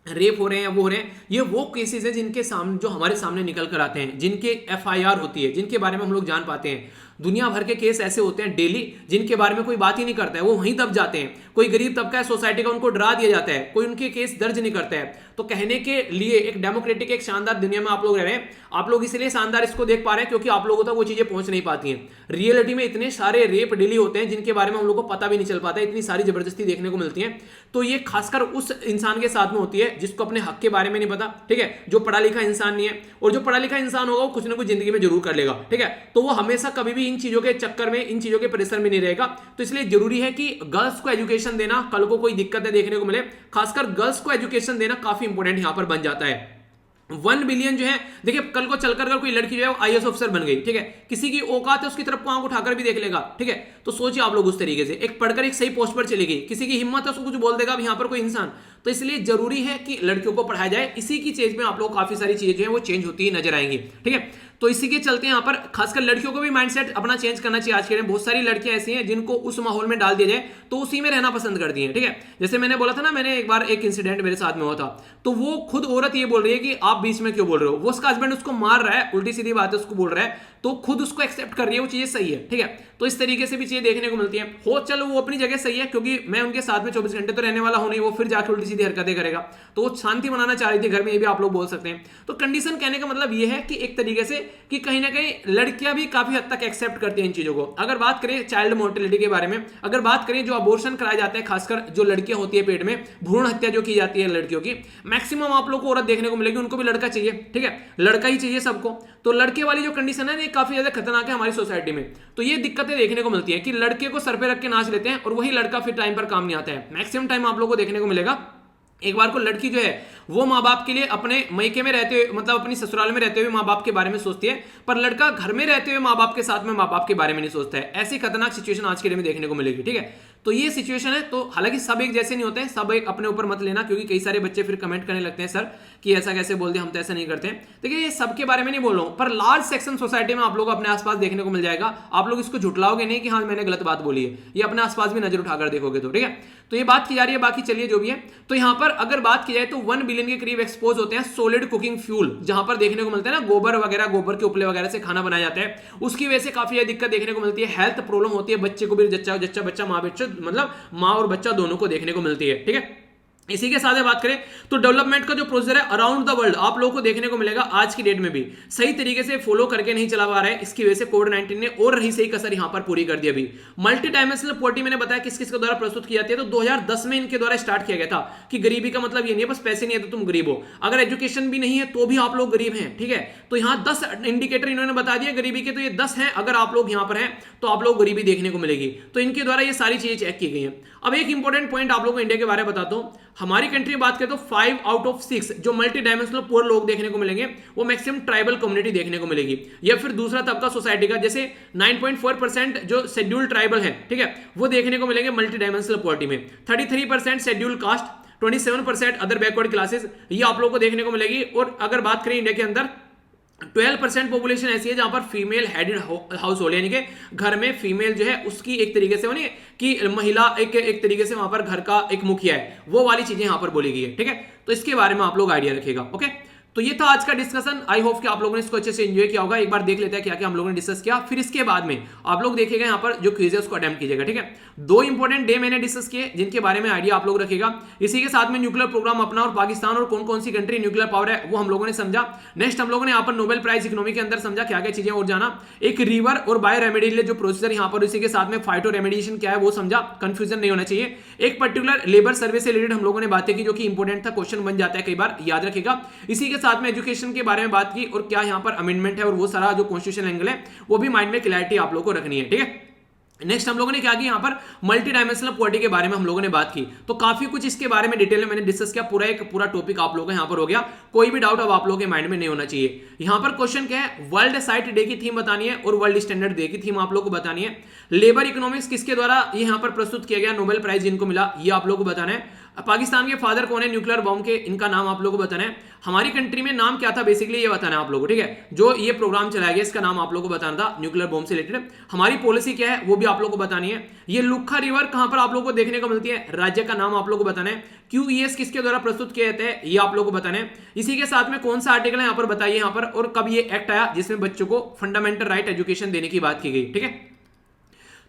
रेप हो रहे हैं वो हो रहे हैं, ये वो केसेस है जिनके सामने जो हमारे सामने निकल कर आते हैं, जिनके एफआईआर होती है, जिनके बारे में हम लोग जान पाते हैं। दुनिया भर के केस ऐसे होते हैं डेली जिनके बारे में कोई बात ही नहीं करता है, वो वहीं दब जाते हैं। कोई गरीब तबका है सोसाइटी का, उनको डरा दिया जाता है, कोई उनके केस दर्ज नहीं करता है। तो कहने के लिए एक डेमोक्रेटिक एक शानदार दुनिया में आप लोग रह रहे हैं, आप लोग इसलिए शानदार इसको देख पा रहे हैं क्योंकि आप लोगों तक वो चीजें पहुंच नहीं पाती हैं। रियलिटी में इतने सारे रेप डेली होते हैं जिनके बारे में हम लोग को पता भी नहीं चल पाता है, इतनी सारी जबरदस्ती देखने को मिलती है। तो ये खासकर उस इंसान के साथ में होती है जिसको अपने हक के बारे में नहीं पता, ठीक है, जो पढ़ा लिखा इंसान नहीं है, और जो पढ़ा लिखा इंसान होगा वो कुछ ना कुछ जिंदगी में जरूर कर लेगा, ठीक है। तो वो हमेशा कभी भी इन चीजों के चक्कर में, इन चीजों के प्रेशर में नहीं रहेगा। तो इसलिए जरूरी है कि गर्ल्स को एजुकेशन देना, कल को कोई दिक्कतें देखने को मिले, खासकर गर्ल्स को एजुकेशन देना काफी इंपॉर्टेंट यहां पर बन जाता है। 1 बिलियन जो है, देखिए कल को चलकर अगर कोई लड़की जो है वो आईएएस ऑफिसर बन गई, ठीक है, किसी की औकात है उसकी तरफ को आंख उठाकर भी देख लेगा, ठीक है। तो सोचिए आप लोग उस तरीके से एक पढ़कर एक सही पोस्ट पर चलेगी, किसी की हिम्मत है उसको कुछ बोल देगा यहां पर कोई इंसान। तो इसलिए जरूरी है कि लड़कियों को पढ़ाया जाए, इसी की चीज में आप लोग काफी सारी चीजें जो है वो चेंज होती नजर आएंगी, ठीक है। तो इसी के चलते यहाँ पर खासकर लड़कियों को भी माइंडसेट अपना चेंज करना चाहिए। आज के दिन बहुत सारी लड़कियां ऐसी हैं जिनको उस माहौल में डाल दिया जाए तो उसी में रहना पसंद करती हैं, ठीक है। जैसे मैंने बोला था ना, मैंने एक बार एक इंसिडेंट मेरे साथ में हुआ था, तो वो खुद औरत ये बोल रही है कि आप बीच में क्यों बोल रहे हो, वो उसका हस्बैंड उसको मार रहा है, उल्टी सीधी बात है उसको बोल रहा है, तो खुद उसको एक्सेप्ट कर रही है, वो चीजें सही है, ठीक है। तो इस तरीके से भी चीजें देखने को मिलती है। हो चलो वो अपनी जगह सही है, क्योंकि मैं उनके साथ में 24 घंटे तो रहने वाला हूं नहीं, वो फिर जाकर उल्टी सीधी हरकतें करेगा, तो वो शांति बनाना चाह रही थी घर में, ये भी आप लोग बोल सकते हैं। तो कंडीशन कहने का मतलब ये है कि एक तरीके से कि कहीं ना कहीं लड़कियां भी काफी हद तक एक्सेप्ट करती हैं इन चीजों को। अगर बात करें चाइल्ड मोर्टेलिटी के बारे में, अगर बात करें जो अबॉर्शन कराया जाता है, खासकर जो लड़कियां होती है पेट में, भ्रूण हत्या जो की जाती है लड़कियों की, मैक्सिमम आप लोग को औरत देखने को मिलेगी, उनको भी लड़का चाहिए, ठीक है, लड़का ही चाहिए सबको। तो लड़के वाली जो कंडीशन है ये काफी ज्यादा खतरनाक है हमारी सोसाइटी में। तो ये दिक्कतें देखने को मिलती है कि लड़के को सर पे रख के नाच लेते हैं और वही लड़का फिर टाइम पर काम नहीं आता है। मैक्सिमम टाइम आप लोगों को देखने को मिलेगा एक बार को लड़की जो है वो माँ बाप के लिए अपने मैके में रहते हुए, मतलब अपनी ससुराल में रहते हुए माँ बाप के बारे में सोचती है, पर लड़का घर में रहते हुए माँ बाप के साथ में माँ बाप के बारे में नहीं सोचता है। ऐसी खतरनाक सिचुएशन आज के डेट में देखने को मिलेगी, ठीक है। तो ये सिचुएशन है। तो हालांकि सब एक जैसे नहीं होते हैं, सब एक अपने ऊपर मत लेना, क्योंकि कई सारे बच्चे फिर कमेंट करने लगते हैं सर कि ऐसा कैसे बोल दिया, हम तो ऐसा नहीं करते हैं। देखिए ये सबके बारे में नहीं बोल रहा हूं, पर लार्ज सेक्शन सोसाइटी में आप लोग अपने आसपास देखने को मिल जाएगा। आप लोग इसको झुटलाओगे नहीं कि हाँ मैंने गलत बात बोली है, ये अपने आसपास भी नजर उठाकर देखोगे तो, ठीक है। तो ये बात की जा रही है, बाकी चलिए जो भी है। तो यहां पर अगर बात की जाए तो 1 बिलियन के करीब एक्सपोज होते हैं सॉलिड कुकिंग फ्यूल, जहां पर देखने को मिलता है ना गोबर वगैरह, गोबर के उपले वगैरह से खाना बनाया जाता है, उसकी वजह से काफी ज्यादा दिक्कत देखने को मिलती है। हेल्थ प्रॉब्लम होती है, बच्चे को भी जच्चा बच्चा माँ बच्चा, मतलब माँ और बच्चा दोनों को देखने को मिलती है, ठीक है। इसी के साथ में बात करें तो डेवलपमेंट का जो प्रोसीजर है अराउंड द वर्ल्ड आप लोगों को देखने को मिलेगा आज की डेट में भी सही तरीके से फॉलो करके नहीं चला पा रहे हैं। इसकी वजह से कोविड-19 ने और रही सही कसर यहां पर पूरी कर दी। अभी मल्टी डायमेंशनल पॉवर्टी मैंने बताया किस किस के द्वारा प्रस्तुत की जाती है, तो 2010 में इनके द्वारा स्टार्ट किया गया था कि गरीबी का मतलब ये नहीं है बस पैसे नहीं है तो तुम गरीब हो, अगर एजुकेशन भी नहीं है तो भी आप लोग गरीब हैं, ठीक है। तो यहां 10 इंडिकेटर इन्होंने बता दिया गरीबी के, तो ये 10 हैं, अगर आप लोग यहां पर हैं तो आप लोग गरीबी देखने को मिलेगी। तो इनके द्वारा ये सारी चीजें चेक की गई हैं। अब एक इंपॉर्टेंट पॉइंट आप लोगों को इंडिया के बारे में बताता हूं। हमारी कंट्री में बात करें तो 5 आउट ऑफ 6 जो मल्टी डायमेंशनल पुअर लोग देखने को मिलेंगे वो मैक्सिमम ट्राइबल कम्युनिटी देखने को मिलेगी, या फिर दूसरा तबका सोसाइटी का जैसे 9.4% जो शेड्यूल ट्राइबल है, ठीक है, वो देखने को मिलेंगे मल्टी डायमेंशनल पॉवर्टी में। 33% schedule caste, 27% other backward classes, ये आप लोगों को देखने को मिलेगी। और अगर बात करें इंडिया के अंदर 12% पॉपुलेशन ऐसी है जहां पर फीमेल हेडेड हाउस होल्ड, यानी कि घर में फीमेल जो है उसकी एक तरीके से होनी कि महिला एक तरीके से वहां पर घर का एक मुखिया है, वो वाली चीजें यहां पर बोली गई है, ठीक है। तो इसके बारे में आप लोग आइडिया रखिएगा। ओके, तो ये था आज का डिस्कशन। आई होप कि आप लोगों ने इसको अच्छे से एंजॉय किया होगा। एक बार देख लेते हैं क्या क्या हम लोगों ने डिस्कस किया, फिर इसके बाद में आप लोग देखिएगा यहाँ पर जो क्विज है उसको अटेम्प्ट कीजिएगा, ठीक है। 2 इंपॉर्टेंट डे मैंने डिस्कस किए जिनके बारे में आइडिया आप लोग रखिएगा। इसी के साथ में न्यूक्लियर प्रोग्राम अपना और पाकिस्तान और कौन कौन सी कंट्री न्यूक्लियर पावर है वो हम लोगों ने समझा। नेक्स्ट हम लोगों ने यहाँ पर नोबेल प्राइज इकोनॉमी के अंदर समझा क्या क्या चीजें और जाना। एक रिवर और बायो रेमेडियल जो प्रोसीजर यहाँ पर, इसी के साथ में फाइटो रेमेडिएशन क्या है वो समझा, कंफ्यूजन नहीं होना चाहिए। एक पर्टिकुलर लेबर सर्वे से रिलेटेड हम लोगों ने बातें की जो कि इंपॉर्टेंट था, क्वेश्चन बन जाता है कई बार, याद रखिएगा। इसी के साथ में एजुकेशन के बारे में बात की और क्या यहां पर अमेंडमेंट है और वो सारा जो कॉन्स्टिट्यूशन एंगल है वो भी माइंड में क्लैरिटी आप लोगों को रखनी है, ठीक है। नेक्स्ट हम लोगों ने क्या किया, यहां पर मल्टी डायमेंशनल पॉवर्टी के बारे में हम लोगों ने बात की, तो काफी कुछ इसके बारे में डिटेल में मैंने डिस्कस किया। पूरा टॉपिक आप लोगों का यहां पर हो गया, कोई भी डाउट अब आप लोगों के माइंड में नहीं होना चाहिए। यहां पर क्वेश्चन क्या है, वर्ल्ड साइट डे की थीम बतानी है और वर्ल्ड स्टैंडर्ड डे की थीम आप लोग को बतानी है। लेबर इकोनॉमिक्स किसके द्वारा यहां पर प्रस्तुत किया गया, नोबेल प्राइज जिनको मिला, ये आप लोग को बताना है। पाकिस्तान के फादर कौन है न्यूक्लियर बॉम्ब के, इनका नाम आप लोगों को बताना है। हमारी कंट्री में नाम क्या था बेसिकली ये बताना है आप लोगों को, ठीक है। जो ये प्रोग्राम चलाया गया इसका नाम आप लोगों को बताना था न्यूक्लियर बॉम्ब से रिलेटेड। हमारी पॉलिसी क्या है वो भी आप लोगों को बतानी है। ये लुखा रिवर कहां पर आप लोगों को देखने को मिलती है, राज्य का नाम आप लोगों को बताना है। QES किसके द्वारा प्रस्तुत किए जाते हैं ये आप लोगों को बताना है। इसी के साथ में कौन सा आर्टिकल है यहाँ पर बताइए यहाँ पर, और कब ये एक्ट आया जिसमें बच्चों को फंडामेंटल राइट एजुकेशन देने की बात की गई, ठीक है।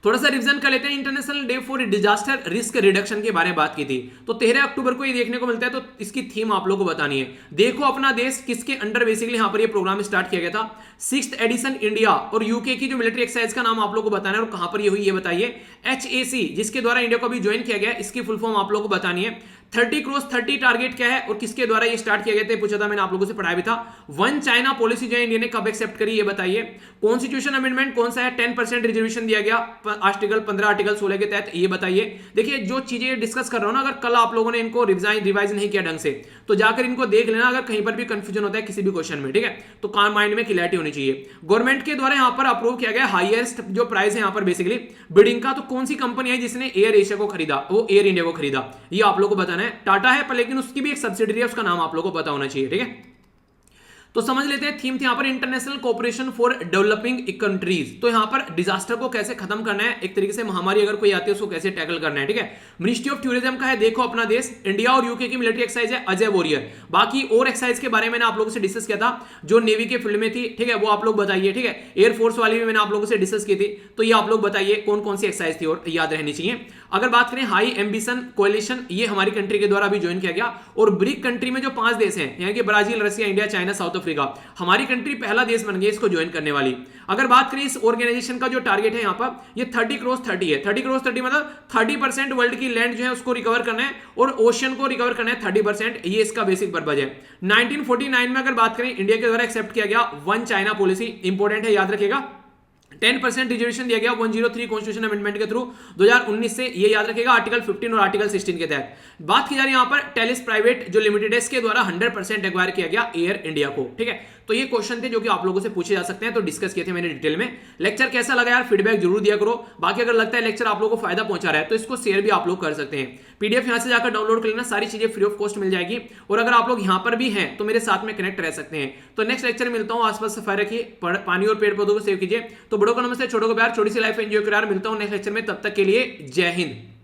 थोड़ा सा रिवीजन कर लेते हैं। International day for disaster risk reduction के बारे में बात की थी, तो 13 अक्टूबर को ये देखने को मिलता है, तो इसकी थीम आप लोगों को बतानी है। देखो अपना देश किसके अंडर बेसिकली यहां पर ये प्रोग्राम स्टार्ट किया गया था, 6th एडिशन इंडिया और यूके की जो मिलिट्री एक्सरसाइज का नाम आप लोगों को बताना है और कहां पर ये हुई ये बताइए। HAC जिसके द्वारा इंडिया को भी ज्वाइन किया गया, इसकी फुल फॉर्म आप लोगों को बतानी है। 30x30 टारगेट क्या है और किसके द्वारा ये स्टार्ट किया गया था, पूछा था मैंने आप लोगों से, पढ़ाया भी था। 1 चाइना पॉलिसी जो है इंडिया ने कब एक्सेप्ट करी ये बताइए। कॉन्स्टिट्यूशन अमेंडमेंट कौन सा है, 10% रिजर्वेशन दिया गया आर्टिकल 15 आर्टिकल 16 के तहत, ये बताइए। देखिए जो चीजें डिस्कस कर रहा हूं ना, अगर कल आप लोगों ने इनको रिवाइज नहीं किया ढंग से तो जाकर इनको देख लेना, अगर कहीं पर भी कंफ्यूजन होता है किसी भी क्वेश्चन में, ठीक है, तो काम माइंड में क्लैरिटी होनी चाहिए। गवर्नमेंट के द्वारा यहां पर अप्रूव किया गया हाईएस्ट जो प्राइस है यहां पर बेसिकली बिडिंग का, तो कौन सी कंपनी है जिसने एयर एशिया को खरीदा, वो एयर इंडिया को खरीदा, ये आप लोगों को बताना है। टाटा है लेकिन उसकी भी एक सब्सिडियरी है, उसका नाम आप लोगों को पता होना चाहिए, ठीक है। तो समझ लेते हैं थीम थी यहां पर international cooperation for developing countries. तो यहां पर डिजास्टर को कैसे खत्म करना है, एक तरीके से महामारी अगर कोई आती है उसको कैसे टैकल करना है, ठीक है। मिनिस्ट्री ऑफ टूरिज्म का है देखो अपना देश, इंडिया और यूके की मिलिट्री एक्सरसाइज है अजय वॉरियर। बाकी और एक्सरसाइज के बारे में मैंने आप लोगों से डिस्कस किया था जो नेवी के फील्ड में थी, ठीक है, वो आप लोग बताइए, ठीक है। एयरफोर्स वाली भी मैंने आप लोगों से डिस्कस की थी, तो ये आप लोग बताइए कौन कौन सी एक्सरसाइज थी और याद रहनी चाहिए। अगर बात करें हाई एम्बिशन कोalition, ये हमारी कंट्री के द्वारा भी ज्वाइन किया गया। और ब्रिक कंट्री में जो 5 देश हैं यानी कि Brazil, Russia, India, China, south Africa, हमारी कंट्री पहला देश बन गया इसको ज्वाइन करने वाली। अगर बात करें इस ऑर्गेनाइजेशन का जो टारगेट है यहाँ पर, ये 30x30 है। 30x30 मतलब 30% वर्ल्ड की लैंड जो है उसको रिकवर करना है और ओशन को रिकवर करना है 30%, ये इसका बेसिक पर्पज है। 1949 में अगर बात करें इंडिया के द्वारा एक्सेप्ट किया गया 1 चाइना पॉलिसी, इंपॉर्टेंट है याद रखिएगा। 10% रिजर्वेशन दिया गया 103 कॉन्स्टिट्यूशन अमेंडमेंट के थ्रू 2019 से, ये याद रखिएगा, आर्टिकल 15 और आर्टिकल 16 के तहत। बात की जा रही है यहां पर टेलिस प्राइवेट जो लिमिटेड है इसके द्वारा 100% एक्वायर किया गया एयर इंडिया को, ठीक है। तो ये क्वेश्चन थे जो कि आप लोगों से पूछे जा सकते हैं, तो डिस्कस किए थे मैंने डिटेल में। लेक्चर कैसा लगा यार फीडबैक जरूर दिया करो। बाकी अगर लगता है लेक्चर आप लोगों को फायदा पहुंचा रहा है तो इसको शेयर भी आप लोग कर सकते हैं। पीडीएफ यहां से जाकर डाउनलोड कर लेना, सारी चीजें फ्री ऑफ कॉस्ट मिल जाएगी। और अगर आप लोग यहां पर भी हैं तो मेरे साथ में कनेक्ट रह सकते हैं। तो नेक्स्ट लेक्चर में मिलता हूं, आसपास सफाई रखिए, पानी और पेड़ पौधों को सेव कीजिए। तो बड़ों को नमस्ते, छोटों को प्यार, छोटी सी लाइफ एंजॉय करो यार। मिलता हूं नेक्स्ट लेक्चर में, तब तक के लिए जय हिंद।